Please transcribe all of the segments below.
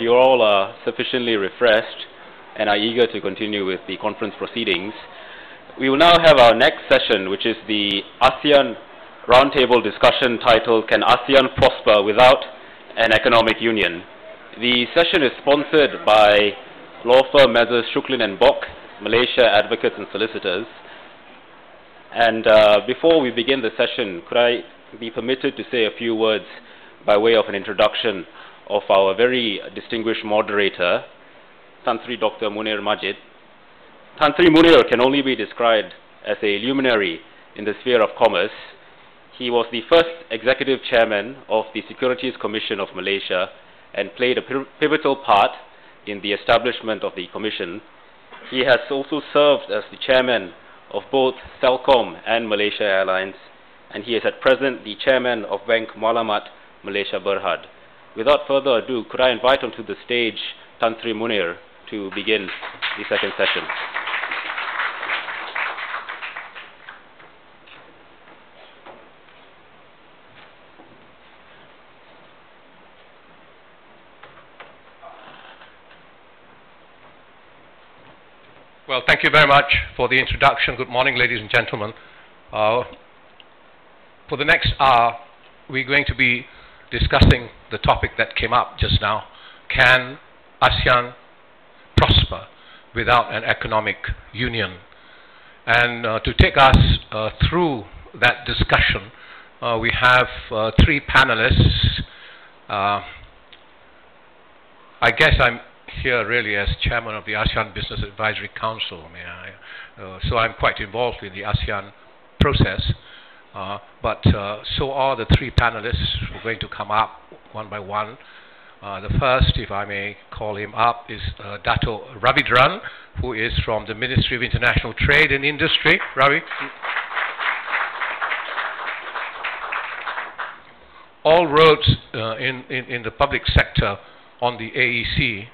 You all are sufficiently refreshed and are eager to continue with the conference proceedings. We will now have our next session, which is the ASEAN Round Table Discussion titled, Can ASEAN Prosper Without an Economic Union? The session is sponsored by law firm Messrs. Shuklin & Bock, Malaysia Advocates and Solicitors. And before we begin the session, could I be permitted to say a few words by way of an introduction of our very distinguished moderator, Tan Sri Dr. Munir Majid. Tan Sri Munir can only be described as a luminary in the sphere of commerce. He was the first executive chairman of the Securities Commission of Malaysia and played a pivotal part in the establishment of the commission. He has also served as the chairman of both Celcom and Malaysia Airlines, and he is at present the chairman of Bank Mualamat Malaysia Berhad. Without further ado, could I invite onto the stage Tan Sri Munir to begin the second session. Well, thank you very much for the introduction. Good morning, ladies and gentlemen. For the next hour, we're going to be discussing the topic that came up just now. Can ASEAN prosper without an economic union? And to take us through that discussion, we have three panelists. I guess I'm here really as chairman of the ASEAN Business Advisory Council, so I'm quite involved in the ASEAN process, but so are the three panelists who are going to come up one by one. The first, if I may call him up, is Datuk Ravindran, who is from the Ministry of International Trade and Industry. Ravi. All roads in the public sector on the AEC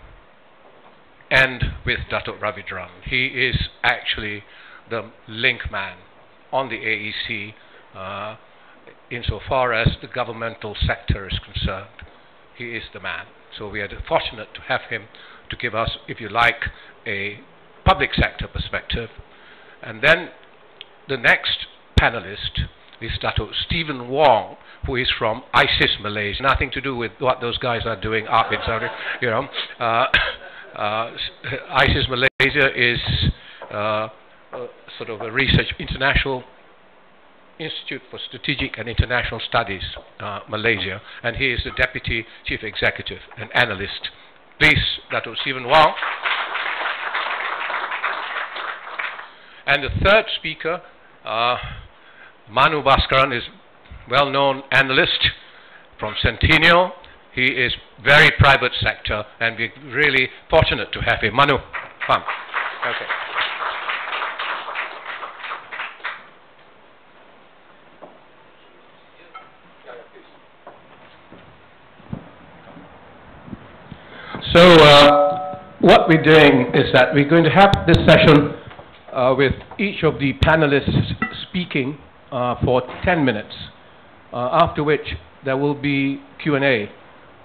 end with Datuk Ravindran. He is actually the link man on the AEC insofar as the governmental sector is concerned. He is the man. So we are fortunate to have him to give us, if you like, a public sector perspective. And then the next panelist is Datuk Stephen Wong, who is from ISIS Malaysia. Nothing to do with what those guys are doing up in Saudi, you know. ISIS Malaysia is sort of a research international Institute for Strategic and International Studies, Malaysia, and he is the Deputy Chief Executive and Analyst. Please, Datuk Stephen Wong. And the third speaker, Manu Bhaskaran, is well-known analyst from Centennial. He is very private sector, and we're really fortunate to have him. Manu, come. Okay. So what we're doing is that we're going to have this session with each of the panelists speaking for 10 minutes, after which there will be Q&A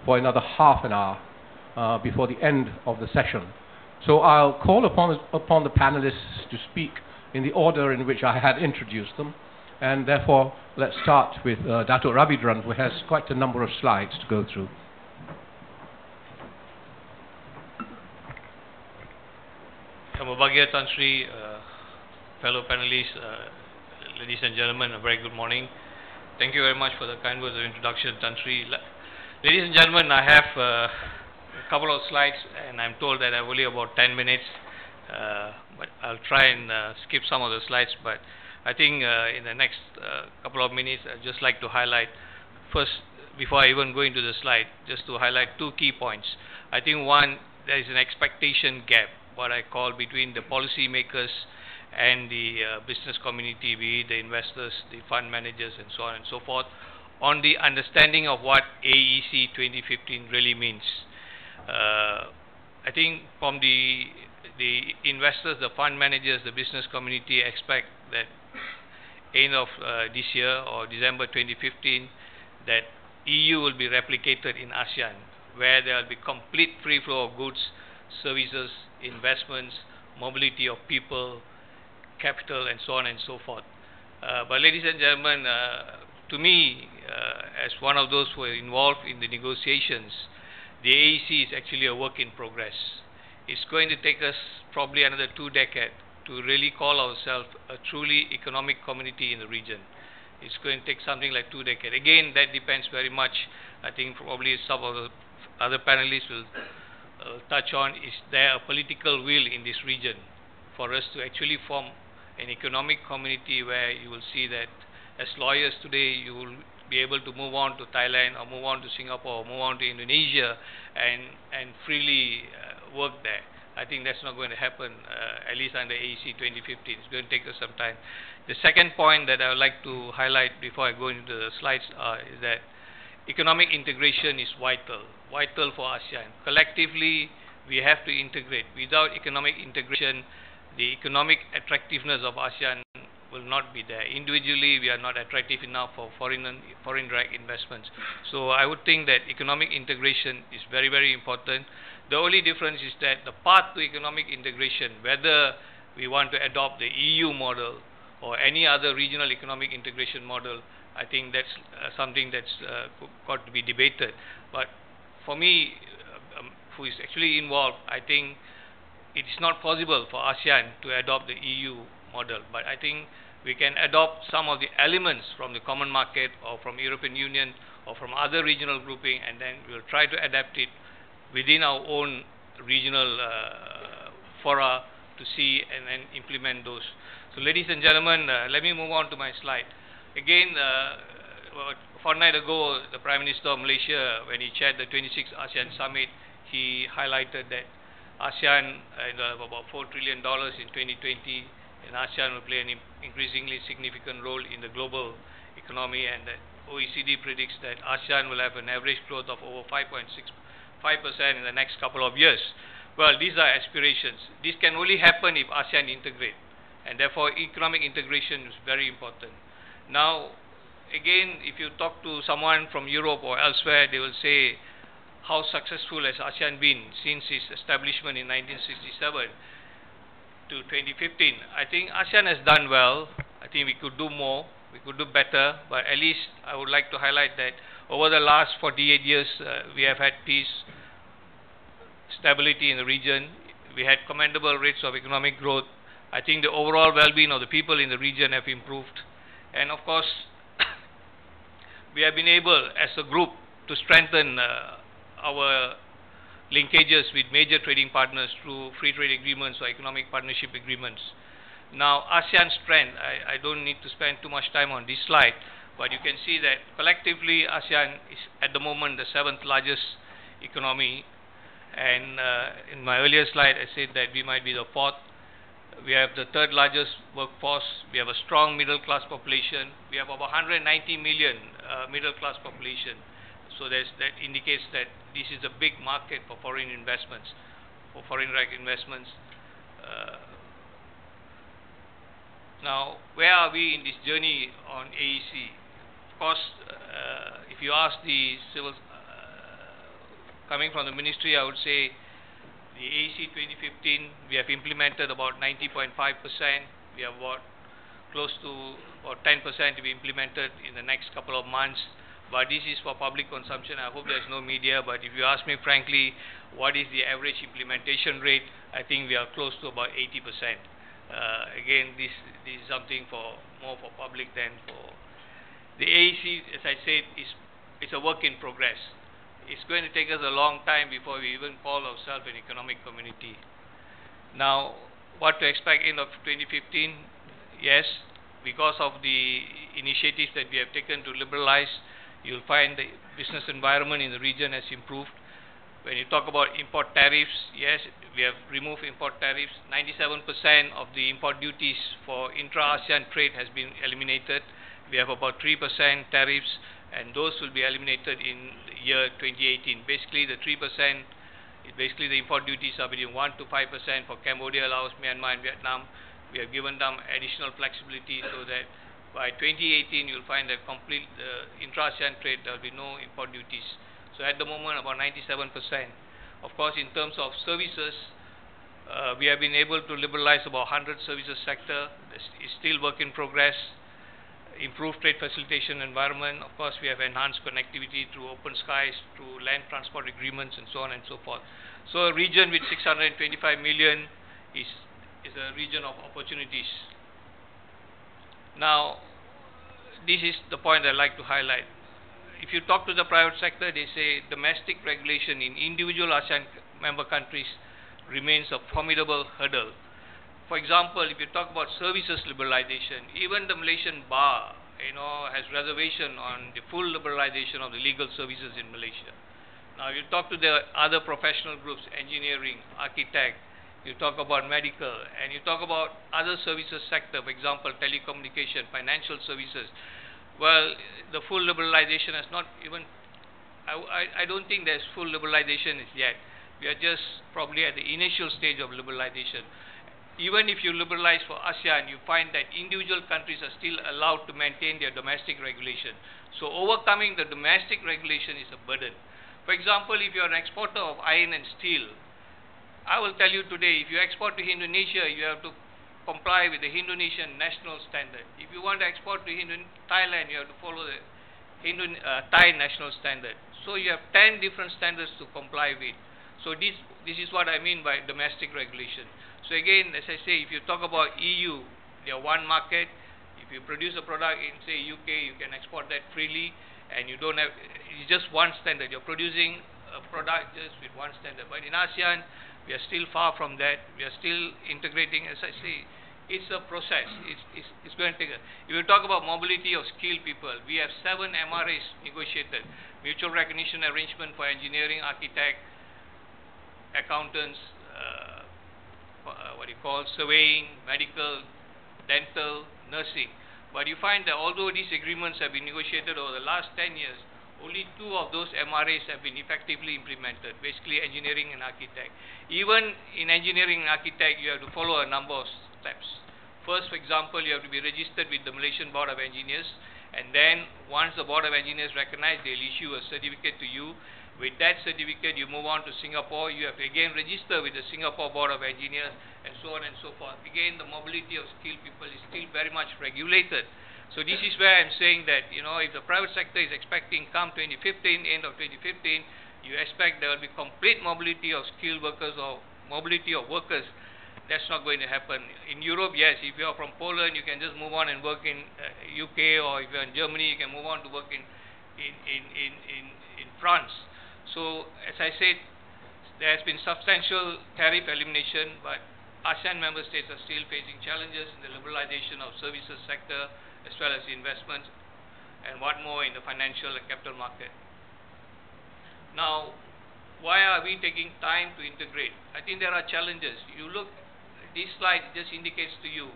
for another half an hour before the end of the session. So I'll call upon the panelists to speak in the order in which I had introduced them, and therefore let's start with Datuk Ravindran, who has quite a number of slides to go through. Bahagia Tan Sri, fellow panelists, ladies and gentlemen, a very good morning. Thank you very much for the kind words of introduction, Tan Sri. Ladies and gentlemen, I have a couple of slides, and I'm told that I have only about 10 minutes, but I'll try and skip some of the slides. But I think in the next couple of minutes, I'd just like to highlight, first, before I even go into the slide, just to highlight two key points. I think one, there is an expectation gap, what I call, between the policymakers and the business community, be it the investors, the fund managers, and so on and so forth, on the understanding of what AEC 2015 really means. I think from the investors, the fund managers, the business community expect that end of this year or December 2015, that EU will be replicated in ASEAN, where there will be complete free flow of goods, services, investments, mobility of people, capital, and so on and so forth. But ladies and gentlemen, to me, as one of those who are involved in the negotiations, the AEC is actually a work in progress. It's going to take us probably another 2 decades to really call ourselves a truly economic community in the region. It's going to take something like 2 decades. Again, that depends very much. I think probably some of the other panelists will touch on, is there a political will in this region for us to actually form an economic community where you will see that as lawyers today, you will be able to move on to Thailand or move on to Singapore or move on to Indonesia and freely work there. I think that's not going to happen, at least under AEC 2015. It's going to take us some time. The second point that I would like to highlight before I go into the slides is that economic integration is vital for ASEAN. Collectively, we have to integrate. Without economic integration, the economic attractiveness of ASEAN will not be there. Individually, we are not attractive enough for foreign direct investments. So I would think that economic integration is very, very important. The only difference is that the path to economic integration, whether we want to adopt the EU model or any other regional economic integration model, I think that's something that's got to be debated. But for me, who is actually involved, I think it's not possible for ASEAN to adopt the EU model. But I think we can adopt some of the elements from the common market or from European Union or from other regional grouping, and then we'll try to adapt it within our own regional fora to see and then implement those. So ladies and gentlemen, let me move on to my slide. Again, a fortnight ago, the Prime Minister of Malaysia, when he chaired the 26th ASEAN Summit, he highlighted that ASEAN about $4 trillion in 2020, and ASEAN will play an increasingly significant role in the global economy, and that OECD predicts that ASEAN will have an average growth of over 5.65% in the next couple of years. Well, these are aspirations. This can only happen if ASEAN integrate, and therefore economic integration is very important. Now, again, if you talk to someone from Europe or elsewhere, they will say, how successful has ASEAN been since its establishment in 1967 to 2015? I think ASEAN has done well. I think we could do more, we could do better, but at least I would like to highlight that over the last 48 years, we have had peace, stability in the region. We had commendable rates of economic growth. I think the overall well-being of the people in the region have improved. And of course, we have been able as a group to strengthen our linkages with major trading partners through free trade agreements or economic partnership agreements. Now, ASEAN's strength, I don't need to spend too much time on this slide, but you can see that collectively ASEAN is at the moment the 7th largest economy, and in my earlier slide I said that we might be the 4th. We have the 3rd largest workforce. We have a strong middle class population. We have over 190 million middle class population. So that indicates that this is a big market for foreign investments, for foreign direct investments. Now, where are we in this journey on AEC? Of course, if you ask the civil, coming from the ministry, I would say the AEC 2015, we have implemented about 90.5%. We have about close to about 10% to be implemented in the next couple of months. But this is for public consumption. I hope there's no media. But if you ask me frankly, what is the average implementation rate? I think we are close to about 80%. Again, this is something more for public than for the AEC. As I said, it's a work in progress. It's going to take us a long time before we even call ourselves an economic community. Now, what to expect end of 2015? Yes, because of the initiatives that we have taken to liberalize, you'll find the business environment in the region has improved. When you talk about import tariffs, yes, we have removed import tariffs. 97% of the import duties for intra-ASEAN trade has been eliminated. We have about 3% tariffs, and those will be eliminated in the year 2018. Basically, the 3% is basically the import duties are between 1 to 5% for Cambodia, Laos, Myanmar, and Vietnam. We have given them additional flexibility so that by 2018 you'll find that complete intra-ASEAN trade there will be no import duties So at the moment, about 97%. Of course, in terms of services, we have been able to liberalize about 100 services sector. This is still work in progress. Improve trade facilitation environment. Of course, we have enhanced connectivity through open skies, through land transport agreements, and so on and so forth. So a region with 625 million is a region of opportunities. Now, this is the point I'd like to highlight. If you talk to the private sector, they say domestic regulation in individual ASEAN member countries remains a formidable hurdle. For example, if you talk about services liberalization, even the Malaysian bar, has reservation on the full liberalization of the legal services in Malaysia. Now, you talk to the other professional groups, engineering, architect, you talk about medical, and you talk about other services sector, for example, telecommunication, financial services. Well, the full liberalization has not even, I don't think there's full liberalization yet. We are just probably at the initial stage of liberalization. Even if you liberalize for ASEAN, you find that individual countries are still allowed to maintain their domestic regulation. So overcoming the domestic regulation is a burden. For example, if you are an exporter of iron and steel, I will tell you today, if you export to Indonesia, you have to comply with the Indonesian national standard. If you want to export to Thailand, you have to follow the Thai national standard. So you have 10 different standards to comply with. So this is what I mean by domestic regulation. So again, as I say, if you talk about EU, they are one market. If you produce a product in, say, UK, you can export that freely, and you don't have, it's just one standard. You're producing a product just with one standard. But in ASEAN, we are still far from that. We are still integrating, as I say, it's a process. It's going to take if you talk about mobility of skilled people, we have 7 MRAs negotiated. Mutual recognition arrangement for engineering, architect, accountants, surveying, medical, dental, nursing. But you find that although these agreements have been negotiated over the last 10 years, only 2 of those MRAs have been effectively implemented, basically engineering and architect. Even in engineering and architect, you have to follow a number of steps. First, for example, you have to be registered with the Malaysian Board of Engineers, and then once the Board of Engineers recognize, they'll issue a certificate to you. With that certificate, you move on to Singapore. You have to again register with the Singapore Board of Engineers, and so on and so forth. Again, the mobility of skilled people is still very much regulated. So this is where I'm saying that, if the private sector is expecting come 2015, end of 2015, you expect there will be complete mobility of skilled workers or mobility of workers. That's not going to happen. In Europe, yes, if you are from Poland, you can just move on and work in UK, or if you're in Germany, you can move on to work in France. So, as I said, there has been substantial tariff elimination, but ASEAN member states are still facing challenges in the liberalization of services sector, as well as investments, and what more in the financial and capital market. Now, why are we taking time to integrate? I think there are challenges. You look, this slide just indicates to you,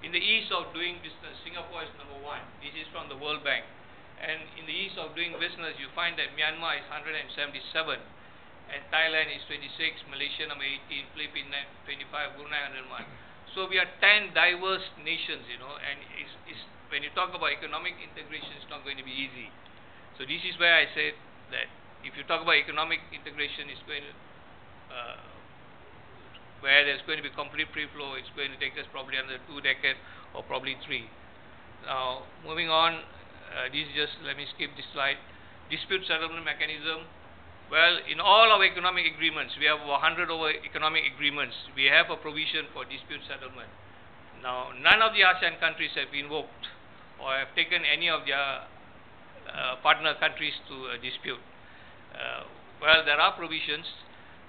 in the ease of doing business, Singapore is number 1. This is from the World Bank. And in the ease of doing business, you find that Myanmar is 177, and Thailand is 26, Malaysia number 18, Philippines 25, Brunei 101. So we are 10 diverse nations, and when you talk about economic integration, it's not going to be easy. So this is where I said that if you talk about economic integration, it's going to, where there's going to be complete free flow, it's going to take us probably another 2 decades or probably 3. Now, moving on, this is just, let me skip this slide. Dispute settlement mechanism. Well, in all our economic agreements, we have 100 over economic agreements. We have a provision for dispute settlement. Now, none of the ASEAN countries have invoked or have taken any of their partner countries to a dispute. Well, there are provisions.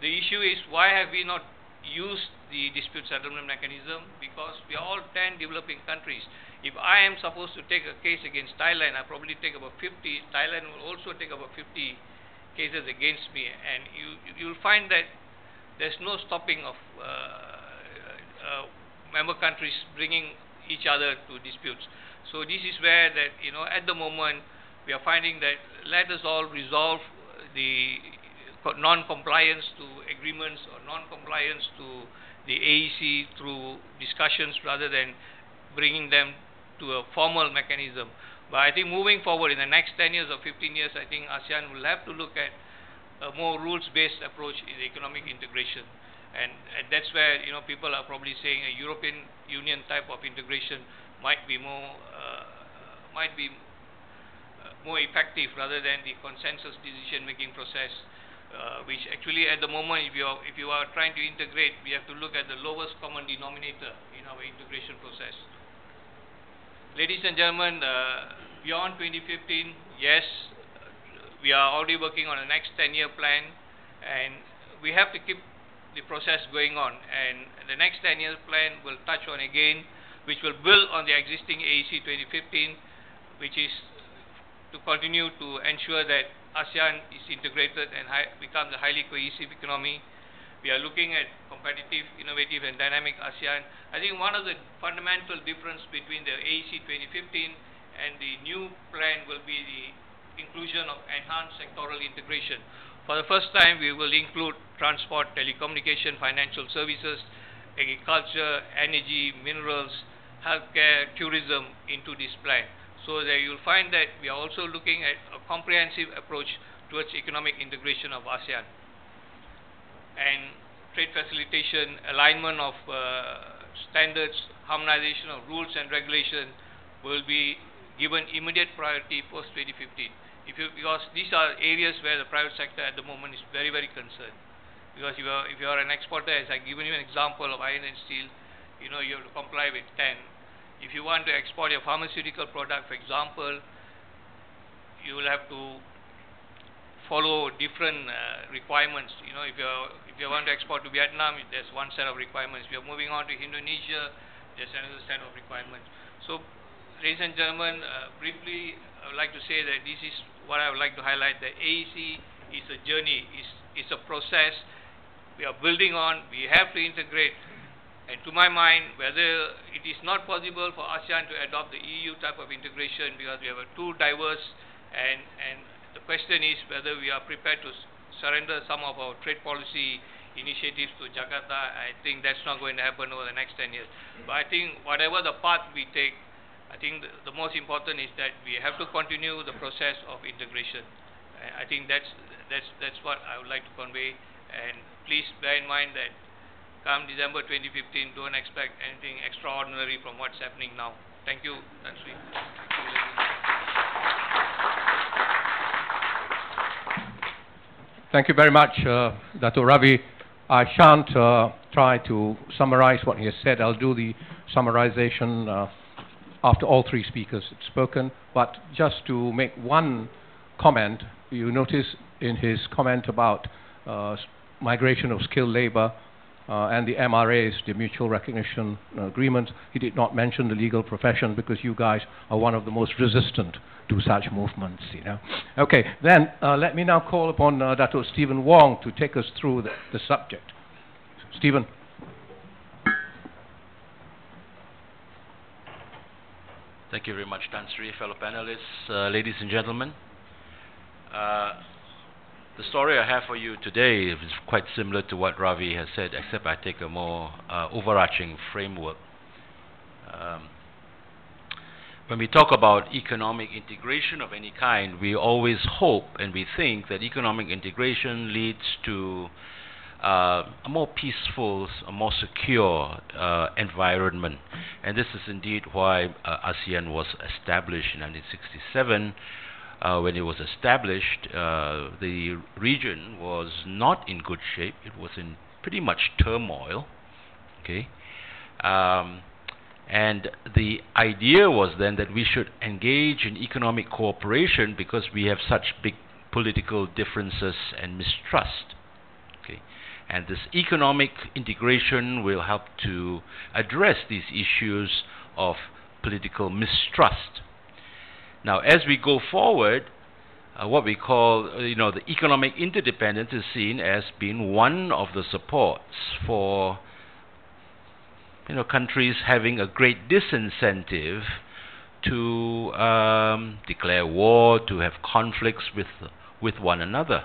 The issue is, why have we not used the dispute settlement mechanism? Because we are all 10 developing countries. If I am supposed to take a case against Thailand, I probably take about 50. Thailand will also take about 50 cases against me, and you'll find that there's no stopping of member countries bringing each other to disputes. So this is where that, at the moment, we are finding that let us all resolve the non-compliance to agreements or non-compliance to the AEC through discussions rather than bringing them to a formal mechanism. But I think moving forward in the next 10 years or 15 years, I think ASEAN will have to look at a more rules-based approach in economic integration. And that's where, you know, people are probably saying a European Union type of integration might be more more effective rather than the consensus decision-making process, which actually at the moment, if you are trying to integrate, we have to look at the lowest common denominator in our integration process. Ladies and gentlemen, beyond 2015, yes, we are already working on a next 10-year plan, and we have to keep the process going on. And the next 10-year plan will touch on again, which will build on the existing AEC 2015, which is to continue to ensure that ASEAN is integrated and becomes a highly cohesive economy. We are looking at competitive, innovative, and dynamic ASEAN. I think one of the fundamental difference between the AEC 2015 and the new plan will be the inclusion of enhanced sectoral integration. For the first time, we will include transport, telecommunication, financial services, agriculture, energy, minerals, healthcare, tourism into this plan. So that you'll find that we are also looking at a comprehensive approach towards economic integration of ASEAN. And trade facilitation, alignment of standards, harmonization of rules and regulation will be given immediate priority post 2015. Because these are areas where the private sector at the moment is very, very concerned. Because if you are an exporter, as I've given you an example of iron and steel, you know, you have to comply with 10. If you want to export your pharmaceutical product, for example, you will have to follow different requirements. You know, if you want to export to Vietnam, there's one set of requirements. If you're moving on to Indonesia, there's another set of requirements. So, ladies and gentlemen, briefly, I would like to say that this is what I would like to highlight. The AEC is a journey, it's a process we are building on. We have to integrate. And to my mind, whether it is not possible for ASEAN to adopt the EU type of integration because we have a too diverse, and the question is whether we are prepared to surrender some of our trade policy initiatives to Jakarta. I think that's not going to happen over the next 10 years. But I think whatever the path we take, I think the most important is that we have to continue the process of integration. I think that's what I would like to convey. And please bear in mind that come December 2015, don't expect anything extraordinary from what's happening now. Thank you, Tan Sri. Thank you very much, Datuk Ravi. I shan't try to summarize what he has said. I'll do the summarization after all three speakers had spoken. But just to make one comment, you notice in his comment about migration of skilled labor and the MRAs, the mutual recognition agreement, he did not mention the legal profession because you guys are one of the most resistant to such movements, you know. Okay, then let me now call upon Datuk Stephen Wong to take us through the subject. Stephen. Thank you very much, Tan Sri, fellow panelists, ladies and gentlemen. The story I have for you today is quite similar to what Ravi has said, except I take a more overarching framework. When we talk about economic integration of any kind, we always hope and we think that economic integration leads to a more peaceful, a more secure environment. And this is indeed why ASEAN was established in 1967. When it was established, the region was not in good shape. It was in pretty much turmoil. Okay, and the idea was then that we should engage in economic cooperation because we have such big political differences and mistrust. Okay, and this economic integration will help to address these issues of political mistrust. Now, as we go forward, what we call, the economic interdependence is seen as being one of the supports for, countries having a great disincentive to declare war, to have conflicts with one another.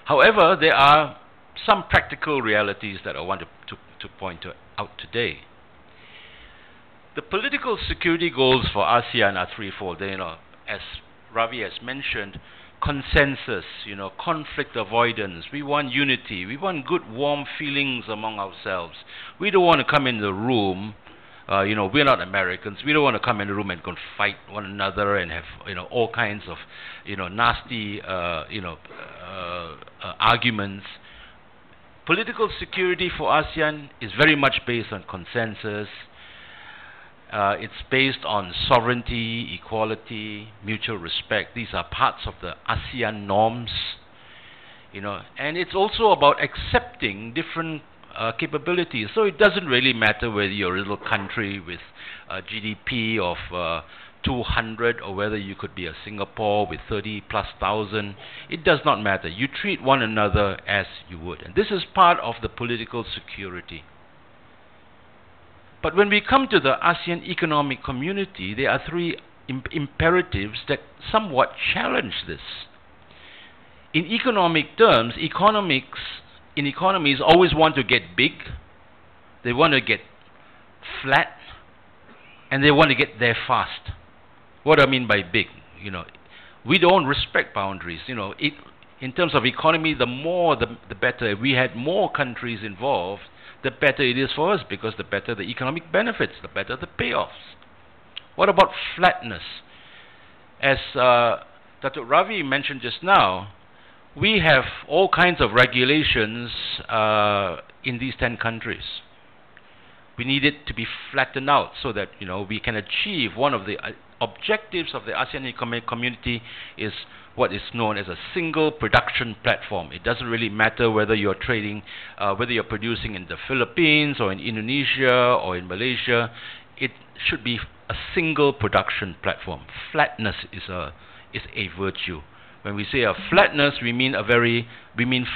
However, there are some practical realities that I want to point out today. The political security goals for ASEAN are threefold. As Ravi has mentioned, consensus, conflict avoidance. We want unity. We want good, warm feelings among ourselves. We don't want to come in the room. We're not Americans. We don't want to come in the room and go and fight one another and have, all kinds of, nasty, arguments. Political security for ASEAN is very much based on consensus. It's based on sovereignty, equality, mutual respect. These are parts of the ASEAN norms, and it's also about accepting different capabilities. So it doesn't really matter whether you're a little country with a GDP of 200 or whether you could be a Singapore with 30,000+. It does not matter. You treat one another as you would. And this is part of the political security. But when we come to the ASEAN Economic Community, there are three imperatives that somewhat challenge this. In economic terms, economies always want to get big, they want to get flat, and they want to get there fast. What do I mean by big? We don't respect boundaries. In terms of economy, the more the better. If we had more countries involved, the better it is for us, because the better the economic benefits, the better the payoffs. What about flatness? As Datuk Ravi mentioned just now, we have all kinds of regulations in these 10 countries. We need it to be flattened out so that we can achieve one of the objectives of the ASEAN Economic Community is what is known as a single production platform. It doesn't really matter whether you're trading, whether you're producing in the Philippines or in Indonesia or in Malaysia. It should be a single production platform. Flatness is a virtue. When we say a flatness, we mean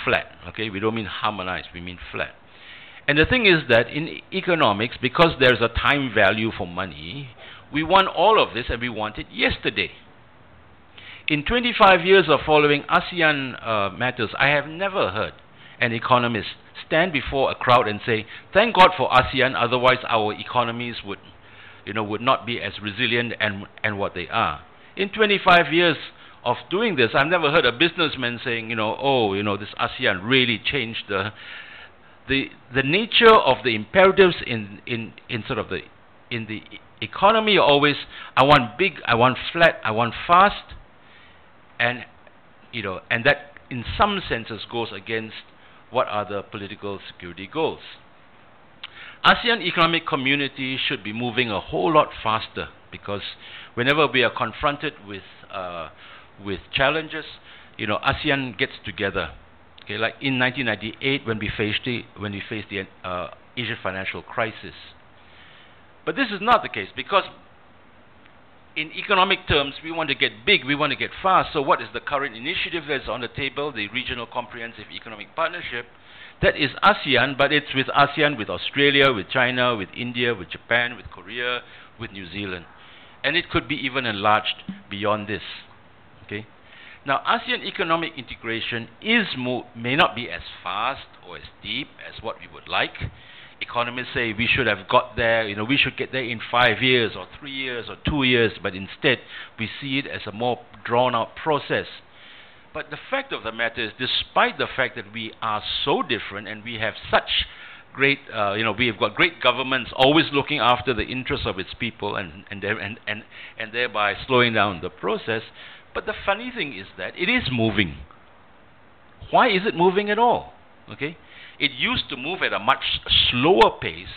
flat. Okay, we don't mean harmonized. We mean flat. And the thing is that in economics, because there's a time value for money, we want all of this and we want it yesterday. In 25 years of following ASEAN matters, I have never heard an economist stand before a crowd and say, "Thank God for ASEAN, otherwise our economies would not be as resilient and what they are." In 25 years of doing this, I've never heard a businessman saying, this ASEAN really changed the nature of the imperatives in the economy. Always, I want big, I want flat, I want fast, and that in some senses goes against what are the political security goals. ASEAN Economic Community should be moving a whole lot faster, because whenever we are confronted with challenges, ASEAN gets together. Okay, like in 1998 when we faced the Asian financial crisis. But this is not the case, because in economic terms we want to get big, we want to get fast. So what is the current initiative that's on the table? The Regional Comprehensive Economic Partnership. That is ASEAN, but it's with ASEAN, with Australia, with China, with India, with Japan, with Korea, with New Zealand. And it could be even enlarged beyond this. Okay? Now, ASEAN economic integration may not be as fast or as deep as what we would like. Economists say we should have got there, we should get there in 5 years or 3 years or 2 years, but instead we see it as a more drawn-out process. But the fact of the matter is, despite the fact that we are so different and we have such great, we have got great governments always looking after the interests of its people and thereby slowing down the process. But the funny thing is that it is moving. Why is it moving at all? Okay, it used to move at a much slower pace.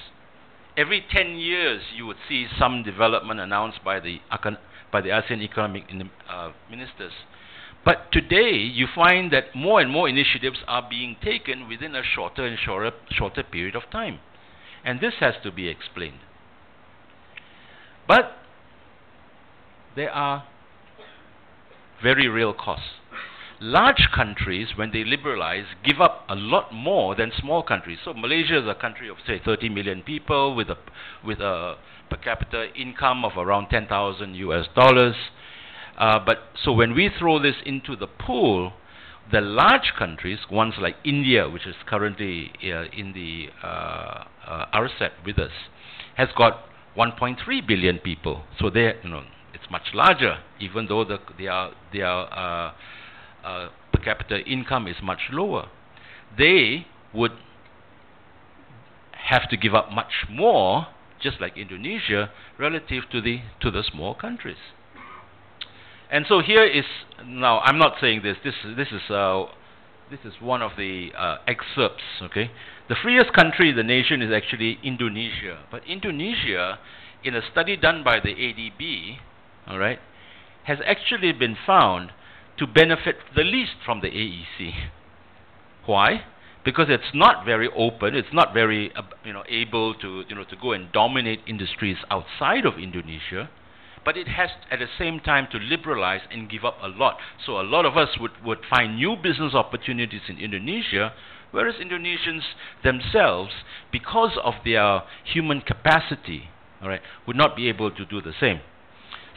Every 10 years, you would see some development announced by the ASEAN economic ministers. But today, you find that more and more initiatives are being taken within a shorter and shorter period of time. And this has to be explained. But there are very real costs. Large countries, when they liberalize, give up a lot more than small countries. So Malaysia is a country of, say, 30 million people with a per capita income of around $10,000 US. So when we throw this into the pool, the large countries, ones like India, which is currently in the RCEP with us, has got 1.3 billion people. So it's much larger, even though per capita income is much lower. They would have to give up much more, just like Indonesia, relative to the small countries. And so here is, now I'm not saying this is one of the excerpts, okay? The freest country in the nation is actually Indonesia. But Indonesia, in a study done by the ADB, all right, has actually been found to benefit the least from the AEC. Why? Because it's not very open, it's not very able to to go and dominate industries outside of Indonesia, but it has at the same time to liberalize and give up a lot. So a lot of us would find new business opportunities in Indonesia, whereas Indonesians themselves, because of their human capacity, all right, would not be able to do the same.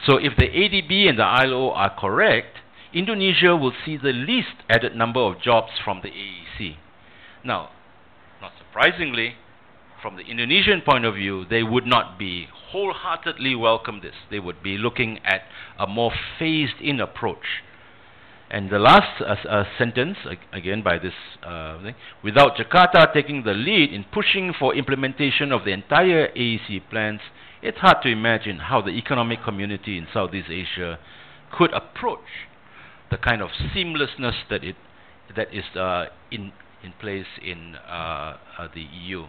So if the ADB and the ILO are correct, Indonesia will see the least added number of jobs from the AEC. Now, not surprisingly, from the Indonesian point of view, they would not be wholeheartedly welcome this. They would be looking at a more phased-in approach. And the last sentence, again by this thing, without Jakarta taking the lead in pushing for implementation of the entire AEC plans, it's hard to imagine how the economic community in Southeast Asia could approach the kind of seamlessness that is in place in the EU.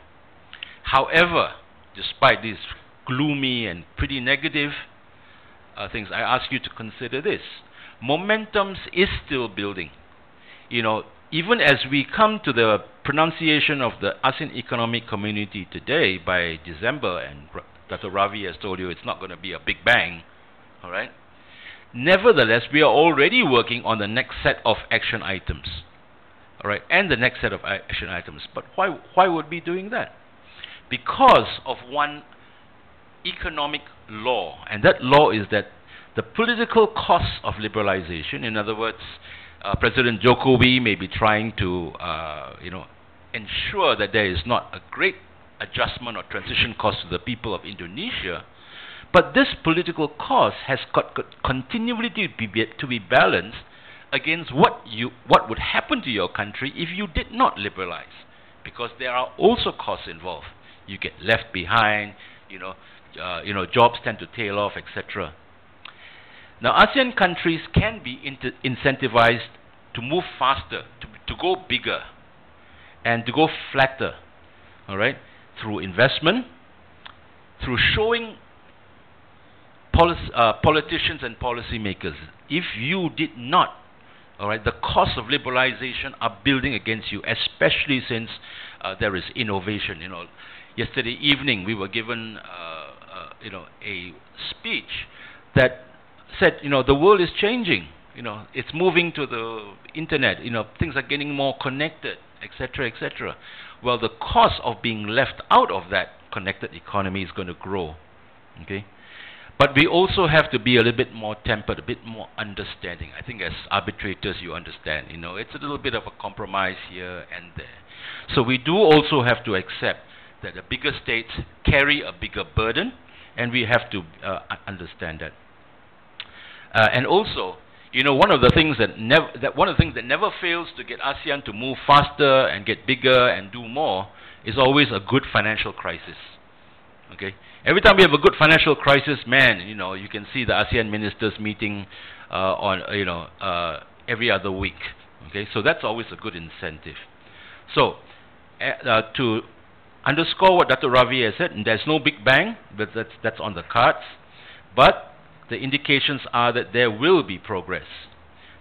However, despite these gloomy and pretty negative things, I ask you to consider this. Momentum is still building. Even as we come to the pronunciation of the ASEAN Economic Community today, by December, and Dr. Ravi has told you it's not going to be a big bang, all right? Nevertheless, we are already working on the next set of action items, all right, and the next set of action items. But why would we be doing that? Because of one economic law, and that law is that the political costs of liberalization, in other words, President Jokowi may be trying to ensure that there is not a great adjustment or transition cost to the people of Indonesia, but this political cost has got continually to be balanced against what would happen to your country if you did not liberalize, because there are also costs involved. You get left behind, jobs tend to tail off, etc. Now, ASEAN countries can be incentivized to move faster, to go bigger, and to go flatter, all right, through investment, through showing politicians and policymakers, if you did not, all right, the costs of liberalization are building against you, especially since there is innovation. Yesterday evening we were given, a speech that said, the world is changing. It's moving to the internet. Things are getting more connected, etc., etc. Well, the cost of being left out of that connected economy is going to grow. Okay. But we also have to be a little bit more tempered, a bit more understanding. I think as arbitrators, you understand, it's a little bit of a compromise here and there. So we do also have to accept that the bigger states carry a bigger burden, and we have to understand that. And also, one of the things that never fails to get ASEAN to move faster and get bigger and do more is always a good financial crisis. Okay. Every time we have a good financial crisis, man, you can see the ASEAN ministers meeting on every other week. Okay, so that's always a good incentive. So to underscore what Dr. Ravi has said, there's no big bang, but that's on the cards. But the indications are that there will be progress.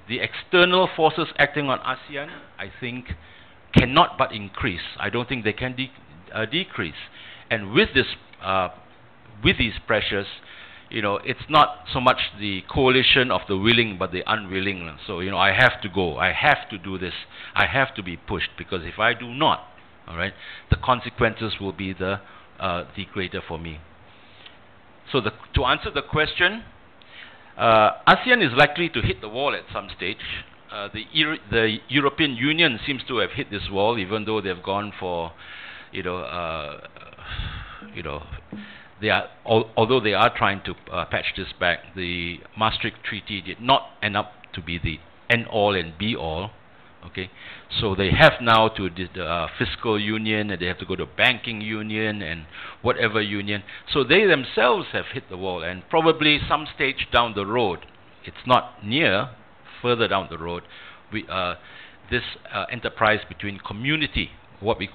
The external forces acting on ASEAN, I think, cannot but increase. I don't think they can decrease. And with this, with these pressures, it's not so much the coalition of the willing, but the unwilling. So, I have to go. I have to do this. I have to be pushed, because if I do not, all right, the consequences will be the greater for me. So, to answer the question, ASEAN is likely to hit the wall at some stage. The European Union seems to have hit this wall, even though they've gone for, although they are trying to patch this back. The Maastricht Treaty did not end up to be end all and be all. Okay, so they have now to the fiscal union, and they have to go to banking union and whatever union. So they themselves have hit the wall, and probably some stage down the road, it's not near, further down the road, this enterprise between community, what we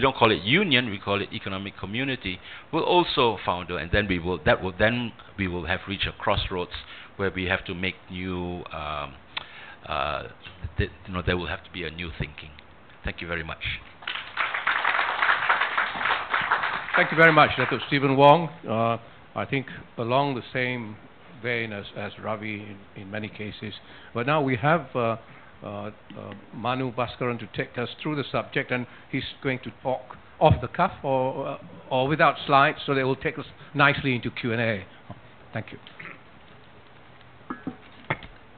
don't call it union, we call it economic community, will also founder, and then we will have reached a crossroads where we have to make new. There will have to be a new thinking. Thank you very much. Thank you very much, Datuk Stephen Wong. I think along the same vein as Ravi in many cases. But now we have Manu Bhaskaran to take us through the subject, and he's going to talk off the cuff or without slides, so they will take us nicely into Q&A. Thank you.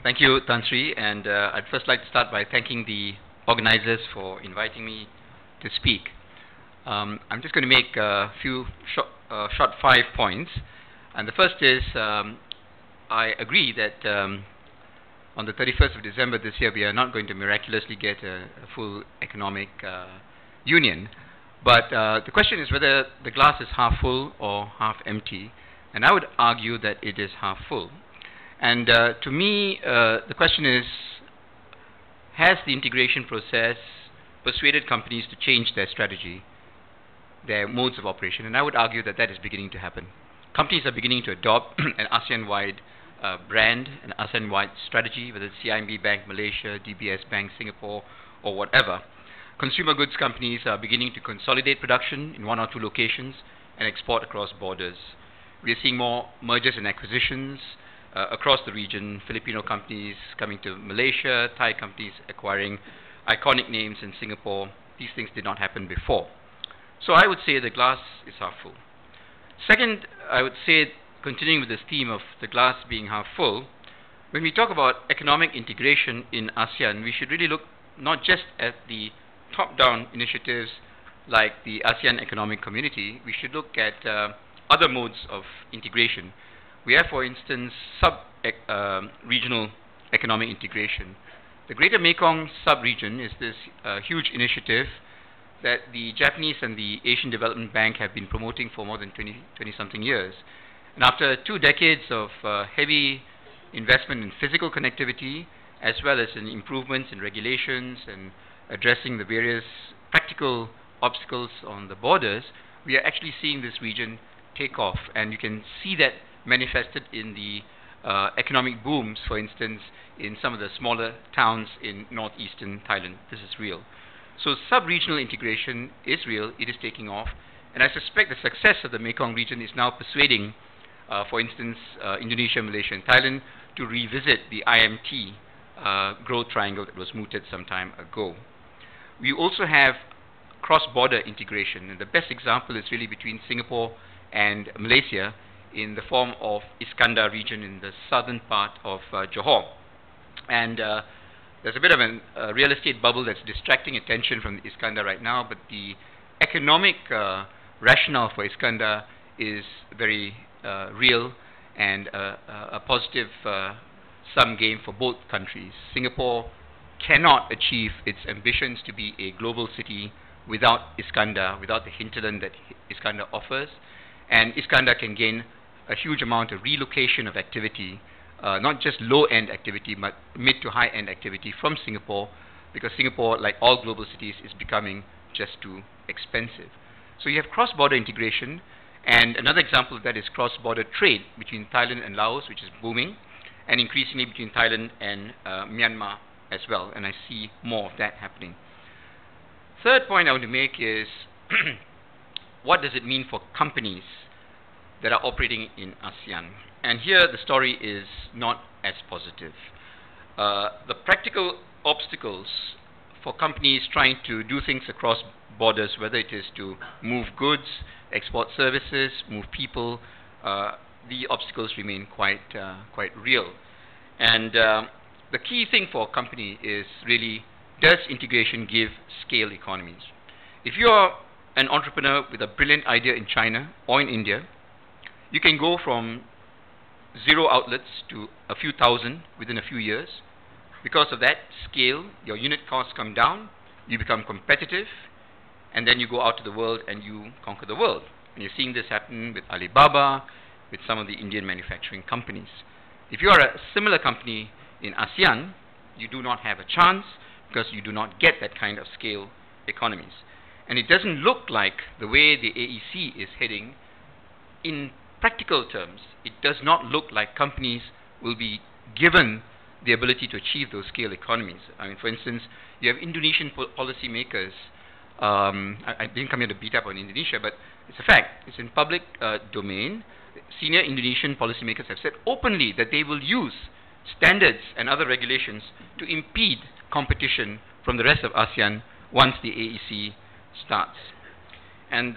Thank you, Tan Sri, and I'd first like to start by thanking the organizers for inviting me to speak. I'm just going to make a few short 5 points, and the first is I agree that on the 31st of December this year we are not going to miraculously get a full economic union, but the question is whether the glass is half full or half empty, and I would argue that it is half full. And to me, the question is, has the integration process persuaded companies to change their strategy, their modes of operation? And I would argue that that is beginning to happen. Companies are beginning to adopt an ASEAN-wide brand, an ASEAN-wide strategy, whether it's CIMB Bank Malaysia, DBS Bank Singapore, or whatever. Consumer goods companies are beginning to consolidate production in 1 or 2 locations and export across borders. We are seeing more mergers and acquisitions across the region, Filipino companies coming to Malaysia, Thai companies acquiring iconic names in Singapore. These things did not happen before. So I would say the glass is half full. Second, I would say, continuing with this theme of the glass being half full, when we talk about economic integration in ASEAN, we should really look not just at the top-down initiatives like the ASEAN Economic Community. We should look at other modes of integration. We have, for instance, sub-regional economic integration. The Greater Mekong sub-region is this huge initiative that the Japanese and the Asian Development Bank have been promoting for more than 20-something years. And after 2 decades of heavy investment in physical connectivity, as well as in improvements in regulations and addressing the various practical obstacles on the borders, we are actually seeing this region take off. And you can see that manifested in the economic booms, for instance, in some of the smaller towns in northeastern Thailand. This is real. So sub-regional integration is real, it is taking off, and I suspect the success of the Mekong region is now persuading, for instance, Indonesia, Malaysia, and Thailand to revisit the IMT growth triangle that was mooted some time ago. We also have cross-border integration, and the best example is really between Singapore and Malaysia, in the form of Iskandar region in the southern part of Johor. And there's a bit of a real estate bubble that's distracting attention from Iskandar right now, but the economic rationale for Iskandar is very real and a positive sum game for both countries. Singapore cannot achieve its ambitions to be a global city without Iskandar, without the hinterland that Iskandar offers, and Iskandar can gain a huge amount of relocation of activity, not just low-end activity, but mid to high-end activity from Singapore, because Singapore, like all global cities, is becoming just too expensive. So you have cross-border integration, and another example of that is cross-border trade between Thailand and Laos, which is booming, and increasingly between Thailand and Myanmar as well, and I see more of that happening. Third point I want to make is, what does it mean for companies that are operating in ASEAN? And here the story is not as positive. The practical obstacles for companies trying to do things across borders, whether it is to move goods, export services, move people, the obstacles remain quite real. And the key thing for a company is really, does integration give scale economies? If you are an entrepreneur with a brilliant idea in China or in India, you can go from 0 outlets to a few thousand within a few years, Because of that scale, your unit costs come down, you become competitive, and then you go out to the world and you conquer the world. And you're seeing this happen with Alibaba, with some of the Indian manufacturing companies. If you are a similar company in ASEAN, you do not have a chance because you do not get that kind of scale economies. And it doesn't look like the way the AEC is heading, in practical terms, it does not look like companies will be given the ability to achieve those scale economies. I mean, for instance, you have Indonesian policy makers. I didn't come here to beat up on Indonesia, but it's a fact. It's in public domain. Senior Indonesian policymakers have said openly that they will use standards and other regulations to impede competition from the rest of ASEAN once the AEC starts. And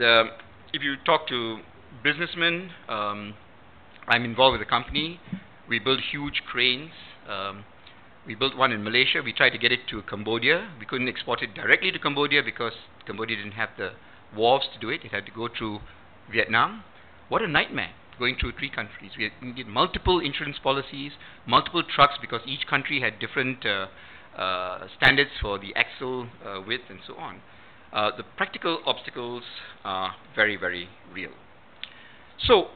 if you talk to businessmen, I'm involved with a company. We build huge cranes. We built one in Malaysia. We tried to get it to Cambodia. We couldn't export it directly to Cambodia because Cambodia didn't have the wharves to do it. It had to go through Vietnam. What a nightmare, going through 3 countries. We needed multiple insurance policies, multiple trucks, because each country had different standards for the axle width and so on. The practical obstacles are very, very real. So,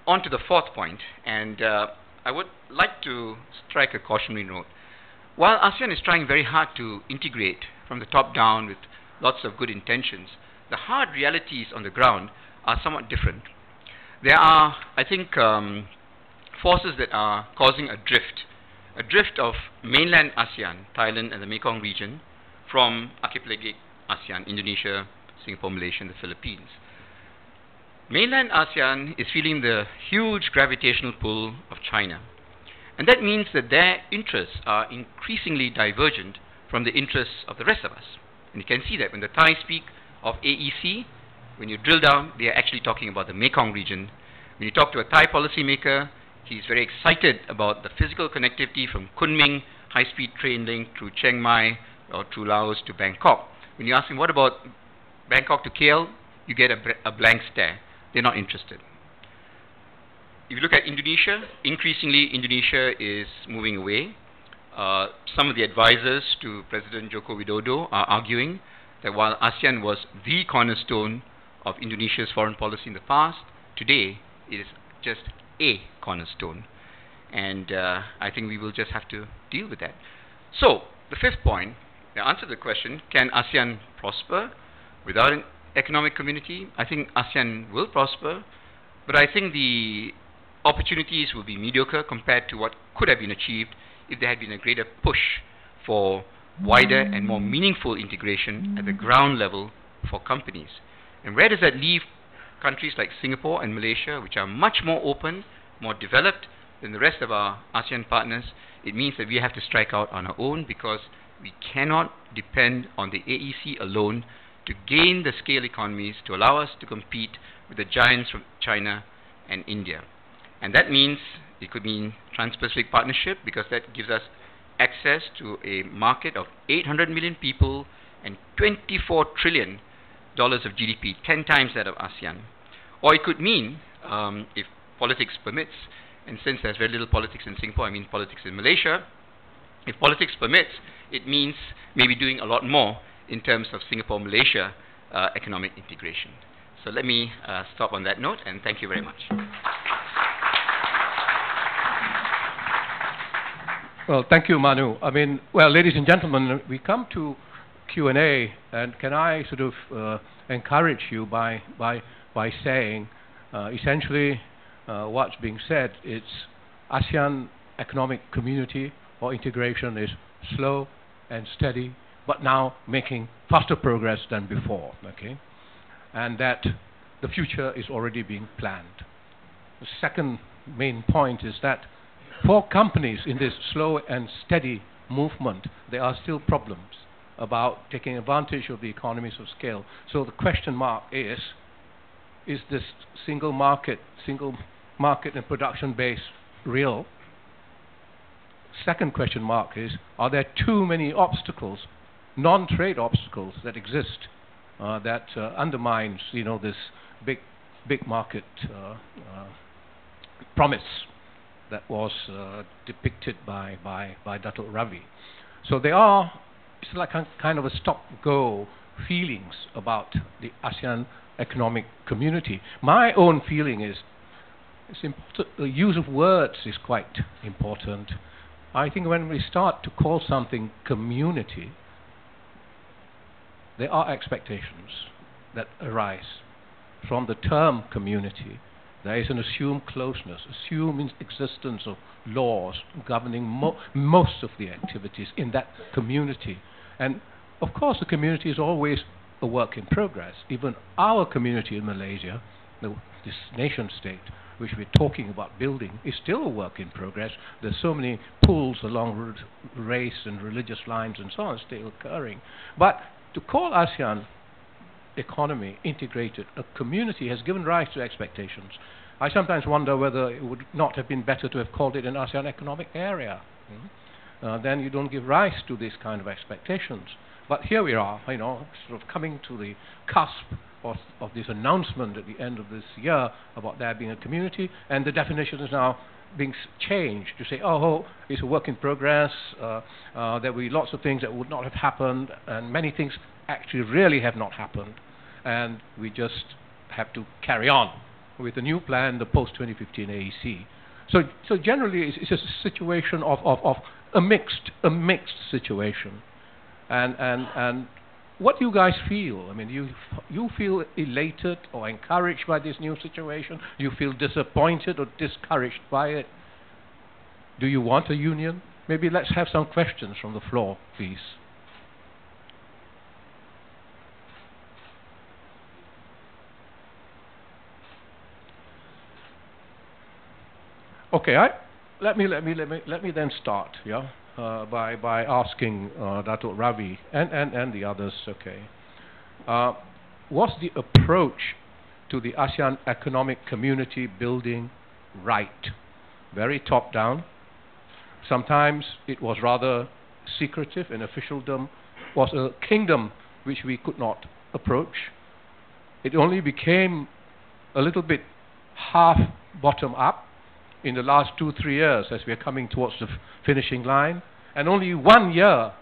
on to the 4th point, and I would like to strike a cautionary note. While ASEAN is trying very hard to integrate from the top down with lots of good intentions, the hard realities on the ground are somewhat different. There are, I think, forces that are causing a drift of mainland ASEAN, Thailand and the Mekong region, from archipelagic ASEAN, Indonesia, Singapore, Malaysia and the Philippines. Mainland ASEAN is feeling the huge gravitational pull of China. And that means that their interests are increasingly divergent from the interests of the rest of us. And you can see that when the Thais speak of AEC, when you drill down, they are actually talking about the Mekong region. When you talk to a Thai policymaker, he's very excited about the physical connectivity from Kunming, high-speed train link through Chiang Mai or through Laos to Bangkok. When you ask him, what about Bangkok to KL, you get a blank stare. They're not interested. If you look at Indonesia, increasingly Indonesia is moving away. Some of the advisors to President Joko Widodo are arguing that while ASEAN was the cornerstone of Indonesia's foreign policy in the past, today it is just a cornerstone. And I think we will just have to deal with that. So, the 5th point, the answer to the question, can ASEAN prosper without an economic community? I think ASEAN will prosper, but I think the opportunities will be mediocre compared to what could have been achieved if there had been a greater push for wider and more meaningful integration at the ground level for companies. And where does that leave countries like Singapore and Malaysia, which are much more open, more developed than the rest of our ASEAN partners? It means that we have to strike out on our own, because we cannot depend on the AEC alone to gain the scale economies to allow us to compete with the giants from China and India. And that means, it could mean Trans-Pacific Partnership, because that gives us access to a market of 800 million people and $24 trillion of GDP, 10 times that of ASEAN. Or it could mean, if politics permits, and since there's very little politics in Singapore, I mean politics in Malaysia, if politics permits, it means maybe doing a lot more in terms of Singapore-Malaysia economic integration. So let me stop on that note, and thank you very much. Well, thank you, Manu. I mean, well, ladies and gentlemen, we come to Q&A, and can I sort of encourage you by saying, essentially, what's being said, it's ASEAN economic community or integration is slow and steady, but now making faster progress than before, okay? And that the future is already being planned. The second main point is that for companies in this slow and steady movement, there are still problems about taking advantage of the economies of scale. So the question mark is this single market and production base real? Second question mark is, are there too many obstacles, non-trade obstacles that exist that undermines, you know, this big market promise? that was depicted by Datuk Ravi. So it's like a kind of a stop-go feelings about the ASEAN economic community. My own feeling is it's important. The use of words is quite important. I think when we start to call something community, there are expectations that arise from the term community. There is an assumed closeness, assumed existence of laws governing most of the activities in that community. And of course, the community is always a work in progress. Even our community in Malaysia, this nation state, which we're talking about building, is still a work in progress. There's so many pulls along race and religious lines and so on still occurring. But to call ASEAN economy integrated, a community, has given rise to expectations. I sometimes wonder whether it would not have been better to have called it an ASEAN economic area. Then you don't give rise to these kind of expectations. But here we are, sort of coming to the cusp of this announcement at the end of this year about there being a community, and the definition is now being changed to say, oh, it's a work in progress, there will be lots of things that would not have happened, and many things actually really have not happened, and we just have to carry on with the new plan, the post-2015 AEC. So generally it's a situation of a mixed situation. And what do you guys feel? I mean, you feel elated or encouraged by this new situation? Do you feel disappointed or discouraged by it? Do you want a union? Maybe let's have some questions from the floor, please. Okay, let me then start, by asking Datuk Ravi and the others. Okay, was the approach to the ASEAN economic community building right? Very top down. Sometimes it was rather secretive, and officialdom was a kingdom which we could not approach. It only became a little bit half bottom up in the last 2-3 years as we are coming towards the finishing line, and only 1 year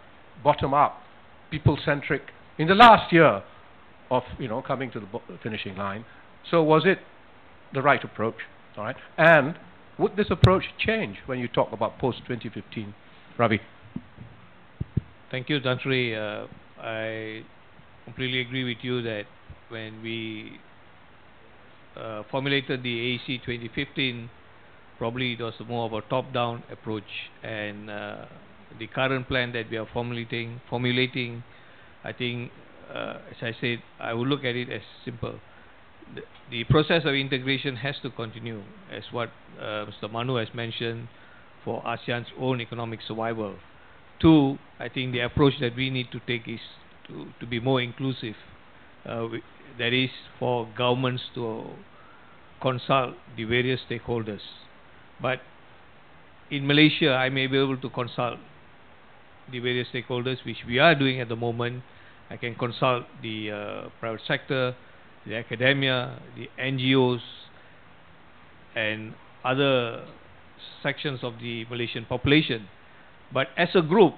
bottom up, people-centric in the last year of coming to the finishing line. So was it the right approach? All right, and would this approach change when you talk about post-2015? Ravi. Thank you, Tan Sri. I completely agree with you that when we formulated the AEC 2015, probably it was more of a top-down approach, and the current plan that we are formulating, I think, as I said, I would look at it as simple. The process of integration has to continue, as what Mr. Manu has mentioned, for ASEAN's own economic survival. 2, I think the approach that we need to take is to be more inclusive. That is, for governments to consult the various stakeholders. But in Malaysia, I may be able to consult the various stakeholders, which we are doing at the moment. I can consult the private sector, the academia, the NGOs, and other sections of the Malaysian population. But as a group,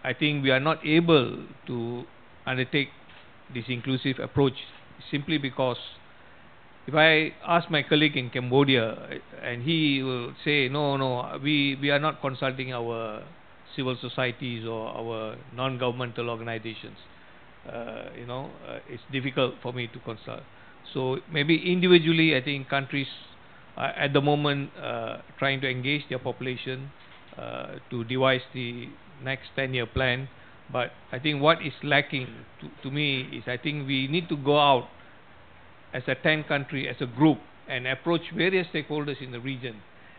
I think we are not able to undertake this inclusive approach, simply because if I ask my colleague in Cambodia, and he will say, no, we are not consulting our civil societies or our non-governmental organizations. It's difficult for me to consult. So maybe individually, I think countries are at the moment trying to engage their population to devise the next 10-year plan. But I think what is lacking to me is, I think we need to go out as a 10 country, as a group, and approach various stakeholders in the region,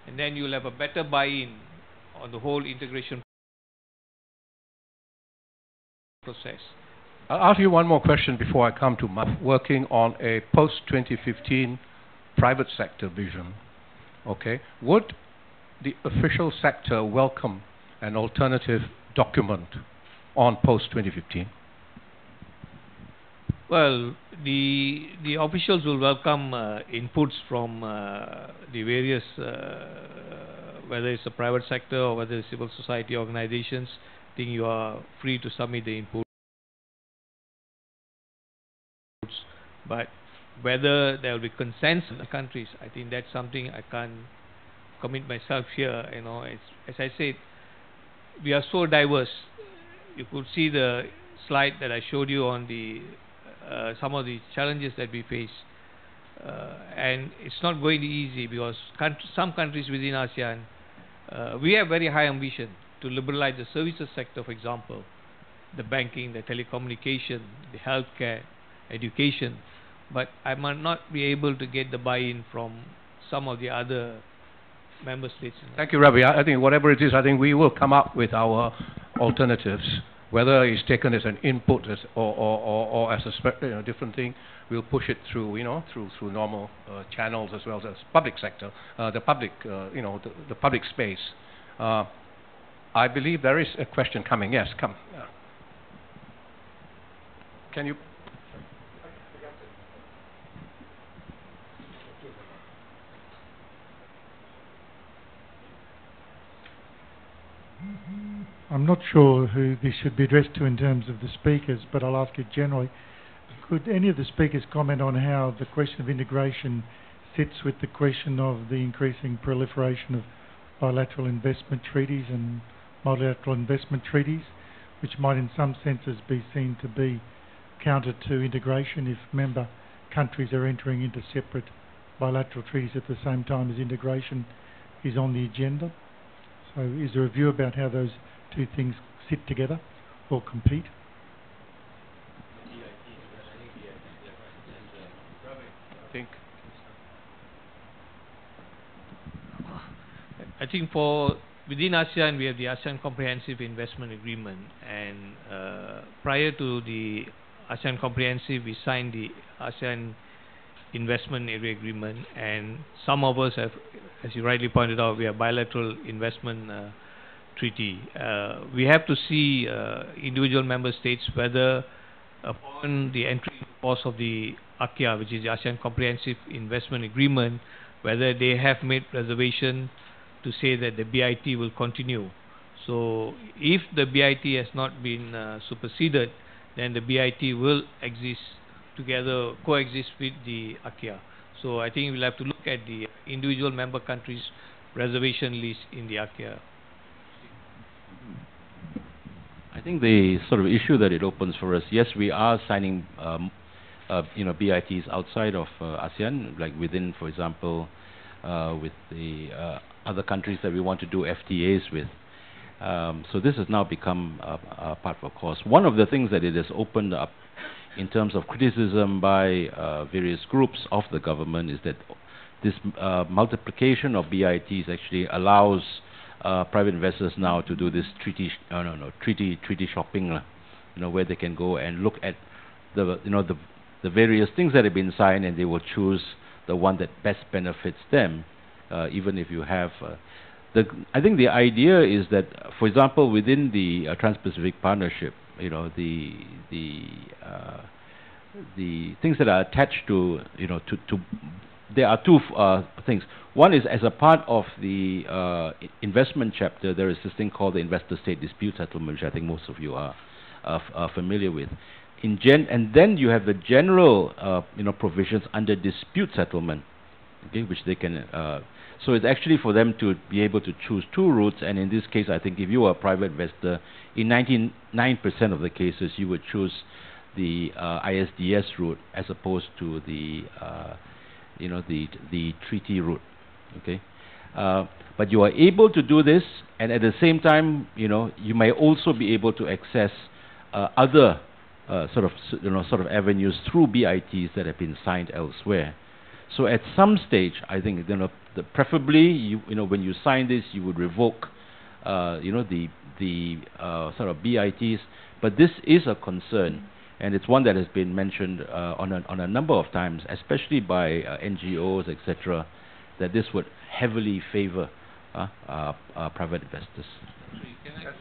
and then you'll have a better buy-in on the whole integration process. I'll ask you one more question before I come to working on a post-2015 private sector vision. Okay, would the official sector welcome an alternative document on post-2015? Well, the officials will welcome inputs from the various whether it's the private sector or whether it's civil society organizations, I think you are free to submit the inputs. But whether there will be consensus in the countries, I think that's something I can't commit myself here. You know, it's, as I said, we are so diverse. You could see the slide that I showed you on the some of the challenges that we face, and it's not going to be easy because some countries within ASEAN, we have very high ambition to liberalize the services sector, for example, the banking, the telecommunication, the healthcare, education, but I might not be able to get the buy-in from some of the other member states. Thank you, Ravi. I think whatever it is, I think we will come up with our alternatives, whether it's taken as an input or as a different thing. We'll push it through, through normal channels as well as public sector, the public, the public space. I believe there is a question coming. Yes, come. Can you? I'm not sure who this should be addressed to in terms of the speakers, but I'll ask it generally. Could any of the speakers comment on how the question of integration sits with the question of the increasing proliferation of bilateral investment treaties and multilateral investment treaties, which might in some senses be seen to be counter to integration if member countries are entering into separate bilateral treaties at the same time as integration is on the agenda? So is there a view about how those two things sit together or compete? I think for within ASEAN we have the ASEAN Comprehensive Investment Agreement, and prior to the ASEAN Comprehensive we signed the ASEAN Investment Area Agreement, and some of us have, as you rightly pointed out, we have bilateral investment treaty. We have to see individual member states whether upon the entry into force of the ACIA, which is the ASEAN Comprehensive Investment Agreement, whether they have made reservation to say that the BIT will continue. So if the BIT has not been superseded, then the BIT will exist together, coexist with the ACIA. So I think we'll have to look at the individual member countries' reservation list in the ACIA. I think the sort of issue that it opens for us, yes, we are signing BITs outside of ASEAN, like within, for example, with the other countries that we want to do FTAs with. So this has now become a part of our course. One of the things that it has opened up in terms of criticism by various groups of the government is that this multiplication of BITs actually allows private investors now to do this treaty shopping, where they can go and look at the various things that have been signed, and they will choose the one that best benefits them, even if you have. I think the idea is that, for example, within the Trans-Pacific Partnership, the things that are attached to, there are two things. One is, as a part of the investment chapter, there is this thing called the Investor-State Dispute Settlement, which I think most of you are familiar with. And then you have the general, provisions under dispute settlement, okay, which they can. So it's actually for them to be able to choose two routes. And in this case, I think if you are a private investor, in 99% of the cases, you would choose the ISDS route as opposed to the the treaty route. Okay, but you are able to do this, and at the same time, you may also be able to access other sort of avenues through BITs that have been signed elsewhere. So at some stage, I think preferably when you sign this, you would revoke the sort of BITs. But this is a concern, and it's one that has been mentioned on a number of times, especially by NGOs, etc., that this would heavily favor private investors.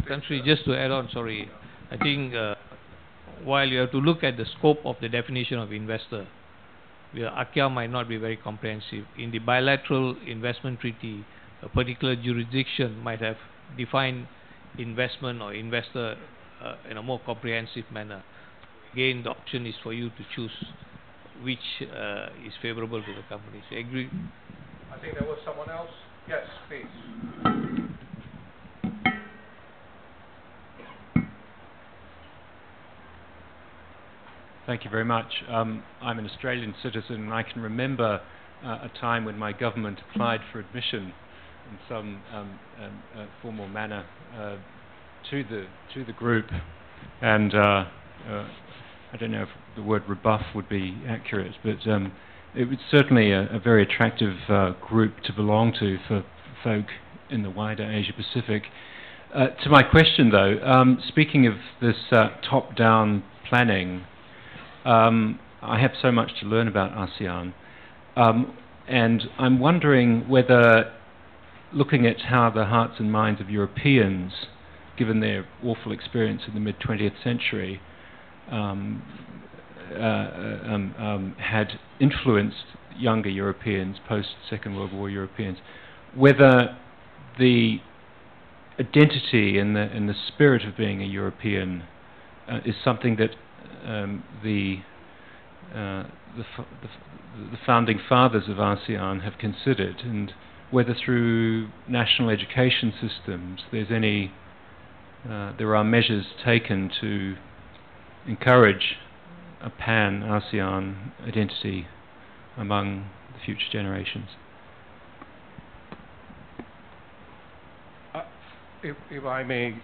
Country, just to add on, sorry, I think while you have to look at the scope of the definition of investor, ACIA might not be very comprehensive. In the bilateral investment treaty, a particular jurisdiction might have defined investment or investor in a more comprehensive manner. Again, the option is for you to choose which is favorable to the company. So agree? I think there was someone else. Yes, please. Thank you very much. I'm an Australian citizen, and I can remember a time when my government applied for admission in some formal manner to the group, and I don't know if the word rebuff would be accurate, but it was certainly a very attractive group to belong to for folk in the wider Asia Pacific. To my question, though, speaking of this top-down planning, I have so much to learn about ASEAN, and I'm wondering whether, looking at how the hearts and minds of Europeans, given their awful experience in the mid-20th century, had influenced younger Europeans, post-Second World War Europeans, whether the identity and the spirit of being a European is something that the founding fathers of ASEAN have considered, and whether through national education systems there are measures taken to encourage a pan-ASEAN identity among the future generations. If I may,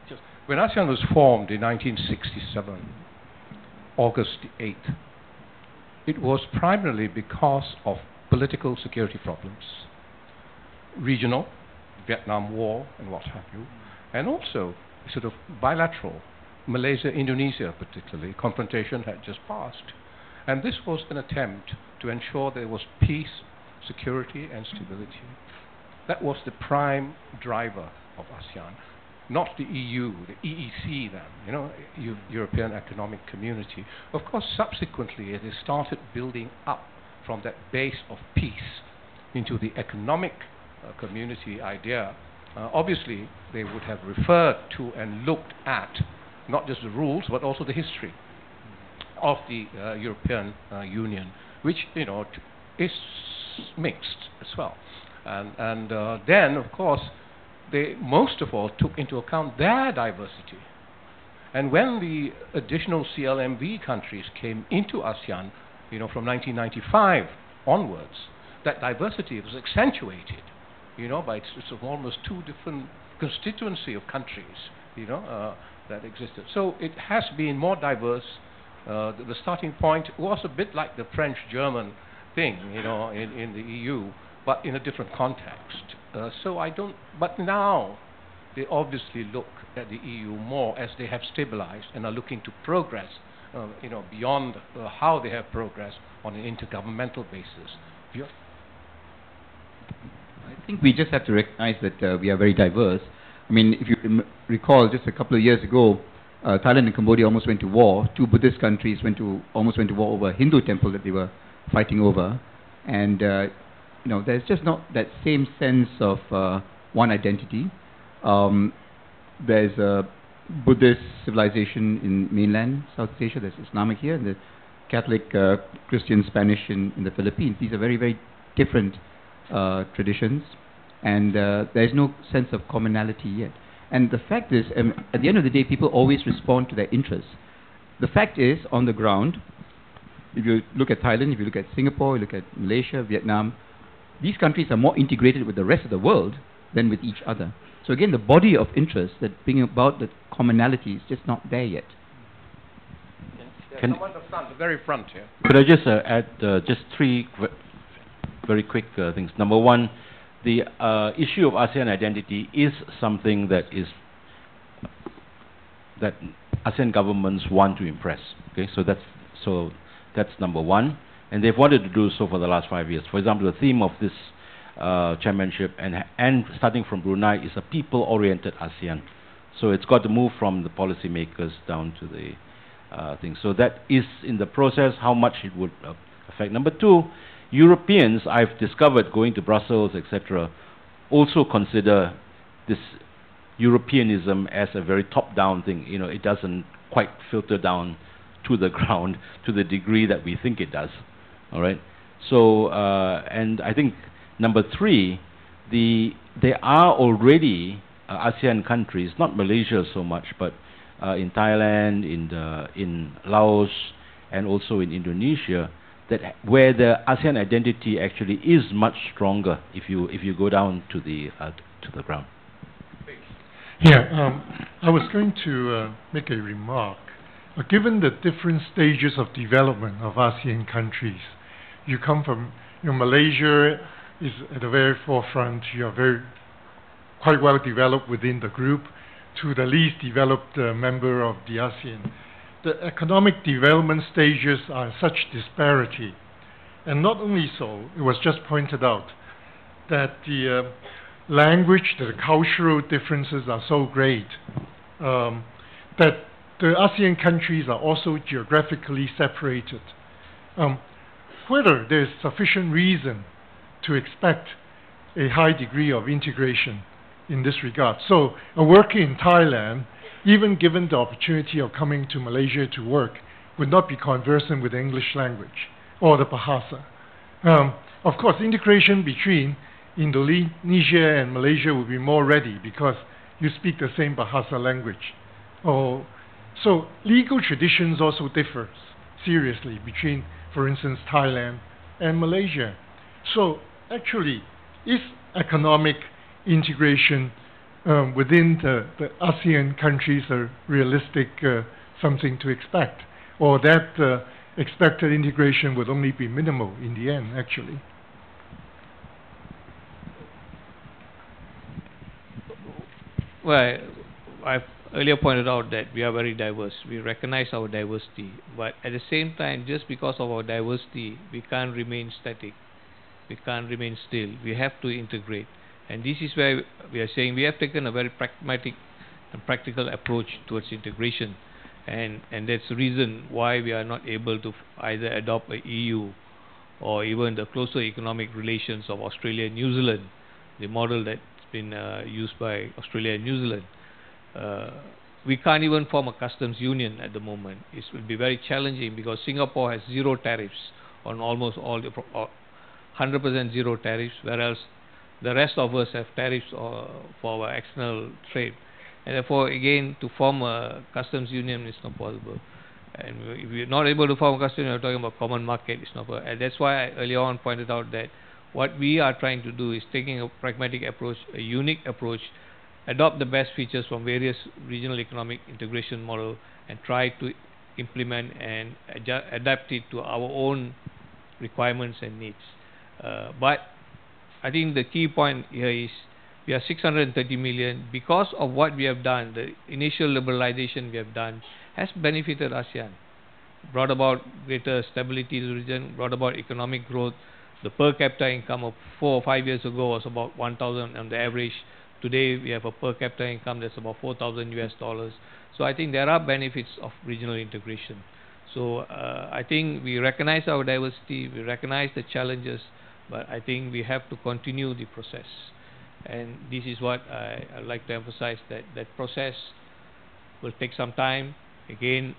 just when ASEAN was formed in 1967, August 8th, it was primarily because of political security problems, regional, Vietnam War and what have you, and also sort of bilateral, Malaysia, Indonesia particularly, confrontation had just passed. And this was an attempt to ensure there was peace, security and stability. That was the prime driver of ASEAN, not the EU, the EEC then, European Economic Community. Of course, subsequently it has started building up from that base of peace into the economic community idea. Obviously, they would have referred to and looked at not just the rules, but also the history of the European Union, which, is mixed as well. And then, of course, they most of all took into account their diversity. And when the additional CLMV countries came into ASEAN, from 1995 onwards, that diversity was accentuated, by its almost two different constituency of countries, that existed. So it has been more diverse. The starting point was a bit like the French-German thing, in the EU, but in a different context. But now they obviously look at the EU more as they have stabilized and are looking to progress, beyond how they have progressed on an intergovernmental basis. I think we just have to recognize that we are very diverse. I mean, if you recall, just a couple of years ago, Thailand and Cambodia almost went to war. Two Buddhist countries almost went to war over a Hindu temple that they were fighting over. And, there's just not that same sense of one identity. There's a Buddhist civilization in mainland Southeast Asia. There's Islamic here, and the Catholic, Christian, Spanish in the Philippines. These are very, very different traditions, and there's no sense of commonality yet. And the fact is, at the end of the day, people always respond to their interests. The fact is, on the ground, if you look at Thailand, if you look at Singapore, you look at Malaysia, Vietnam, these countries are more integrated with the rest of the world than with each other. So again, the body of interest that bring about the commonality is just not there yet. Someone at the front, the very front here. Could I just add just three very quick things. Number one, the issue of ASEAN identity is something that ASEAN governments want to impress. Okay, so that's number one, and they've wanted to do so for the last 5 years. For example, the theme of this chairmanship and starting from Brunei is a people-oriented ASEAN. So it's got to move from the policymakers down to the thing. So that is in the process. How much it would affect. Number two, Europeans, I've discovered going to Brussels, etc., also consider this Europeanism as a very top-down thing. You know, it doesn't quite filter down to the ground to the degree that we think it does. All right. So, and I think number three, there are already ASEAN countries, not Malaysia so much, but in Thailand, in Laos, and also in Indonesia, where the ASEAN identity actually is much stronger if you go down to the ground. Yeah, I was going to make a remark. Given the different stages of development of ASEAN countries, you come from, Malaysia is at the very forefront. You are quite well developed within the group, to the least developed member of the ASEAN. The economic development stages are such disparity. And not only so, it was just pointed out that the language, the cultural differences are so great that the ASEAN countries are also geographically separated. Whether there is sufficient reason to expect a high degree of integration in this regard. So a worker in Thailand, even given the opportunity of coming to Malaysia to work, would not be conversant with the English language or the Bahasa. Of course, integration between Indonesia and Malaysia would be more ready because you speak the same Bahasa language. So legal traditions also differ seriously between, for instance, Thailand and Malaysia. So actually, is economic integration within the ASEAN countries a realistic something to expect? Or that expected integration would only be minimal in the end, actually? Well, I've earlier pointed out that we are very diverse. We recognize our diversity, but at the same time, just because of our diversity, we can't remain static. We can't remain still. We have to integrate. And this is where we are saying we have taken a very pragmatic and practical approach towards integration. And that's the reason why we are not able to either adopt a EU or even the closer economic relations of Australia and New Zealand, the model that's been used by Australia and New Zealand. We can't even form a customs union at the moment. It will be very challenging because Singapore has zero tariffs on almost all the 100% zero tariffs, whereas the rest of us have tariffs for our external trade. And therefore, again, to form a customs union is not possible. And if we're not able to form a customs union, we're talking about common market. It's not possible. And that's why I earlier on pointed out that what we are trying to do is taking a pragmatic approach, a unique approach, adopt the best features from various regional economic integration model and try to implement and adapt it to our own requirements and needs. But I think the key point here is we are 630 million. Because of what we have done, the initial liberalization we have done has benefited ASEAN, brought about greater stability to the region, brought about economic growth. The per capita income of 4 or 5 years ago was about 1,000 on the average. Today we have a per capita income that's about $4,000 US. So I think there are benefits of regional integration. So I think we recognize our diversity, we recognize the challenges, but I think we have to continue the process. And this is what I like to emphasize, that process will take some time. Again,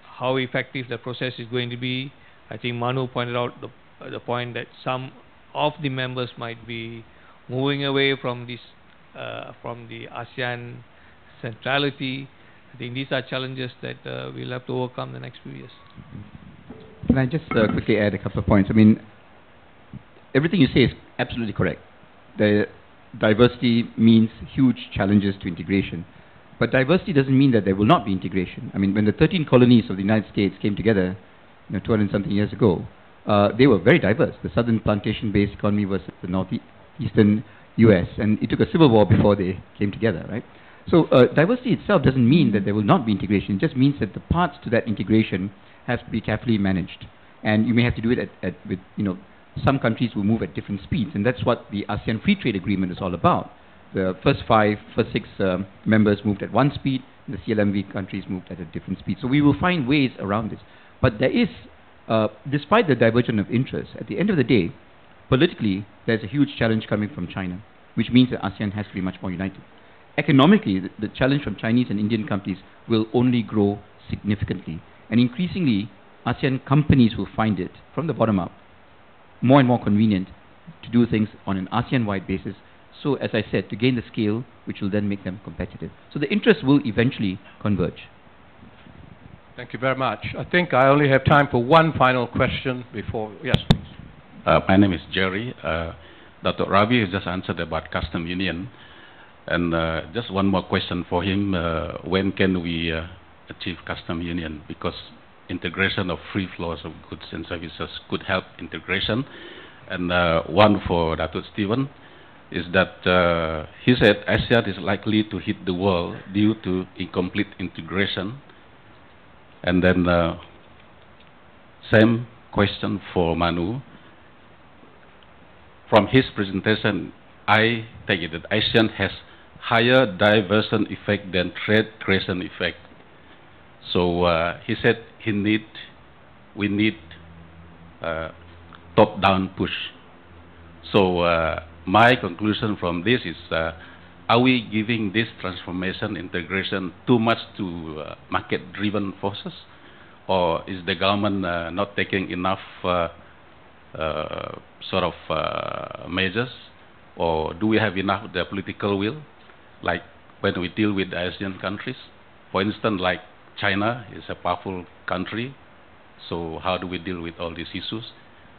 how effective the process is going to be, I think Manu pointed out the point that some of the members might be moving away from this, from the ASEAN centrality. I think these are challenges that we'll have to overcome the next few years. Can I just quickly add a couple of points? I mean, everything you say is absolutely correct. The diversity means huge challenges to integration. But diversity doesn't mean that there will not be integration. I mean, when the 13 colonies of the United States came together, 200-something years ago, they were very diverse. The southern plantation-based economy was the northeastern U.S., and it took a civil war before they came together, right? So diversity itself doesn't mean that there will not be integration. It just means that the parts to that integration have to be carefully managed. And you may have to do it with some countries will move at different speeds, and that's what the ASEAN Free Trade Agreement is all about. The first six members moved at one speed, and the CLMV countries moved at a different speed. So we will find ways around this. But there is, despite the divergence of interest, at the end of the day, politically, there's a huge challenge coming from China. which means that ASEAN has to be much more united. Economically, the challenge from Chinese and Indian companies will only grow significantly. And increasingly, ASEAN companies will find it, from the bottom up, more and more convenient to do things on an ASEAN-wide basis. So, as I said, to gain the scale, which will then make them competitive. So the interests will eventually converge. Thank you very much. I think I only have time for one final question before... Yes, please. My name is Jerry. Datuk Ravi has just answered about custom union. And just one more question for him. When can we achieve custom union? Because integration of free flows of goods and services could help integration. And one for Datuk Stephen is that he said ASEAN is likely to hit the wall due to incomplete integration. And then same question for Manu. From his presentation, I take it that ASEAN has higher diversion effect than trade creation effect. So he said we need top-down push. So my conclusion from this is, are we giving this transformation integration too much to market-driven forces, or is the government not taking enough measures, or do we have enough the political will, like when we deal with ASEAN countries? For instance, like China is a powerful country, so how do we deal with all these issues?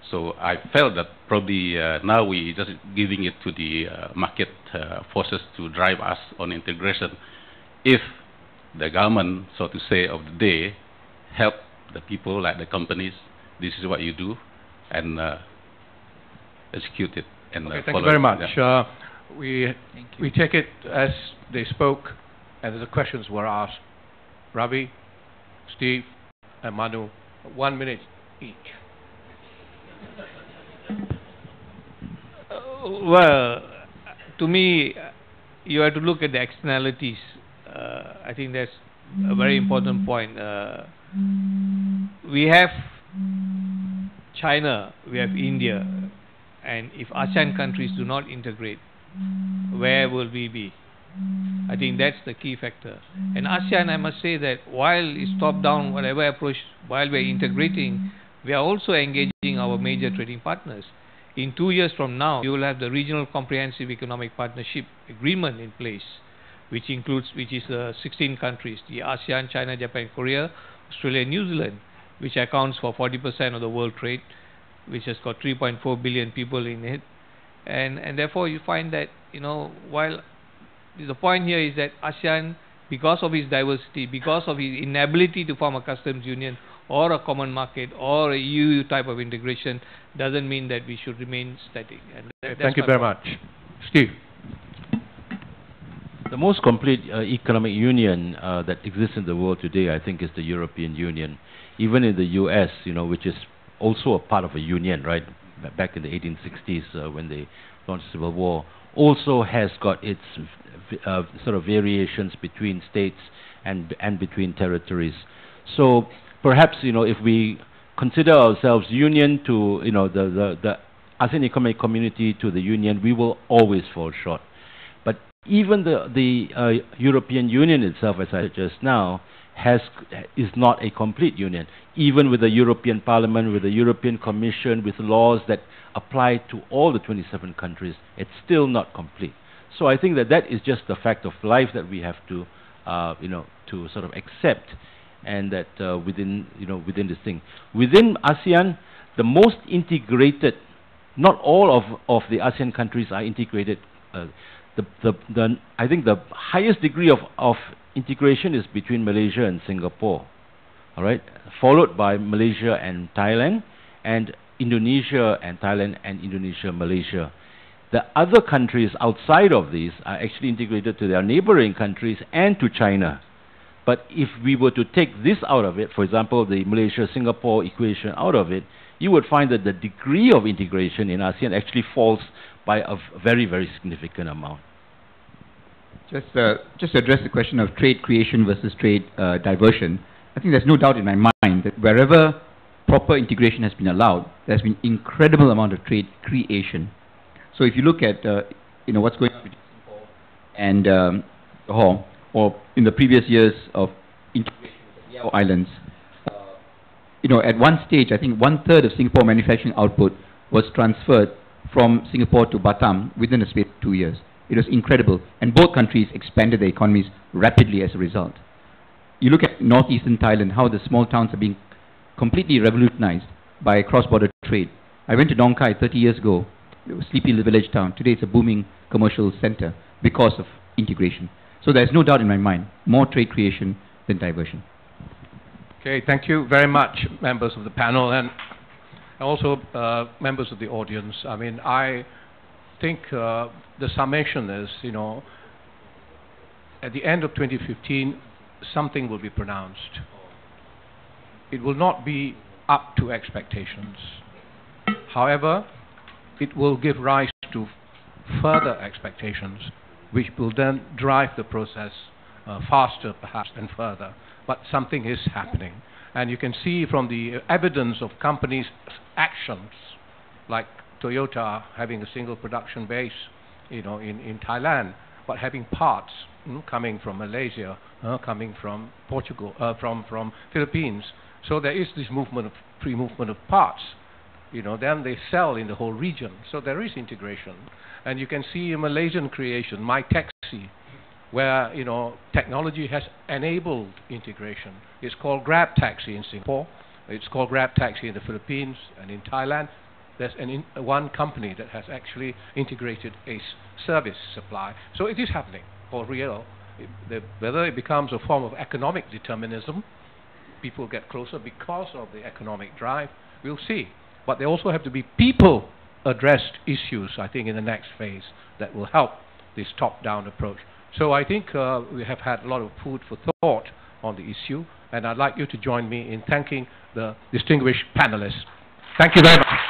So I felt that probably now we just giving it to the market forces to drive us on integration. If the government, so to say, of the day, help the people, like the companies, this is what you do, and execute it. And okay, thank you very much. Yeah. We take it as they spoke and the questions were asked. Ravi, Steve, and Manu, 1 minute each. Well, to me, you have to look at the externalities. I think that's a very important point. We have China, we have India, and if ASEAN countries do not integrate, where will we be? I think that's the key factor. And ASEAN, I must say that while it's top-down, whatever approach, while we're integrating, we are also engaging our major trading partners. In 2 years from now, we will have the Regional Comprehensive Economic Partnership Agreement in place, which is 16 countries, the ASEAN, China, Japan, Korea, Australia, New Zealand, which accounts for 40% of the world trade, which has got 3.4 billion people in it. And therefore you find that, while the point here is that ASEAN, because of its diversity, because of its inability to form a customs union or a common market or a EU type of integration, doesn't mean that we should remain static. And thank you very much. Steve. The most complete economic union that exists in the world today, I think, is the European Union. Even in the US, which is also a part of a union, right? Back in the 1860s when they launched the Civil War, also has got its sort of variations between states and between territories. So perhaps, if we consider ourselves union to, the ASEAN Economic Community to the union, we will always fall short. But even the European Union itself, as I said just now, is not a complete union. Even with the European Parliament, with the European Commission, with laws that apply to all the 27 countries, it's still not complete. So I think that is just the fact of life that we have to, to sort of accept, and that within this thing. Within ASEAN, the most integrated, not all of the ASEAN countries are integrated. I think the highest degree of integration is between Malaysia and Singapore, all right, followed by Malaysia and Thailand, and Indonesia and Thailand, and Indonesia, Malaysia. The other countries outside of these are actually integrated to their neighboring countries and to China. But if we were to take this out of it, for example, the Malaysia-Singapore equation out of it, you would find that the degree of integration in ASEAN actually falls by a very, very significant amount. Just to address the question of trade creation versus trade diversion, I think there's no doubt in my mind that wherever proper integration has been allowed, there's been incredible amount of trade creation. So if you look at what's going on with Singapore and Hong, or in the previous years of integration with the Liao Islands. At one stage, I think 1/3 of Singapore manufacturing output was transferred from Singapore to Batam within a space of 2 years. It was incredible, and both countries expanded their economies rapidly as a result. You look at northeastern Thailand, how the small towns are being completely revolutionized by cross-border trade. I went to Nong Khai 30 years ago. It was a sleepy village town. Today it's a booming commercial center because of integration. So there's no doubt in my mind, more trade creation than diversion. Okay, thank you very much, members of the panel, and also members of the audience. I mean, I think the summation is, at the end of 2015, something will be pronounced. It will not be up to expectations. However, it will give rise to further expectations, which will then drive the process faster, perhaps, and further. But something is happening. And you can see from the evidence of companies' actions, like Toyota having a single production base, in Thailand, but having parts coming from Malaysia, coming from Portugal, from Philippines. So there is this free movement of parts. Then they sell in the whole region. So there is integration. And you can see a Malaysian creation, My Taxi, where, technology has enabled integration. It's called Grab Taxi in Singapore. It's called Grab Taxi in the Philippines and in Thailand. There's one company that has actually integrated a service supply. So it is happening for real. Whether it becomes a form of economic determinism, people get closer because of the economic drive, we'll see. But there also have to be people-addressed issues, I think, in the next phase that will help this top-down approach. So I think we have had a lot of food for thought on the issue, and I'd like you to join me in thanking the distinguished panelists. Thank you very much.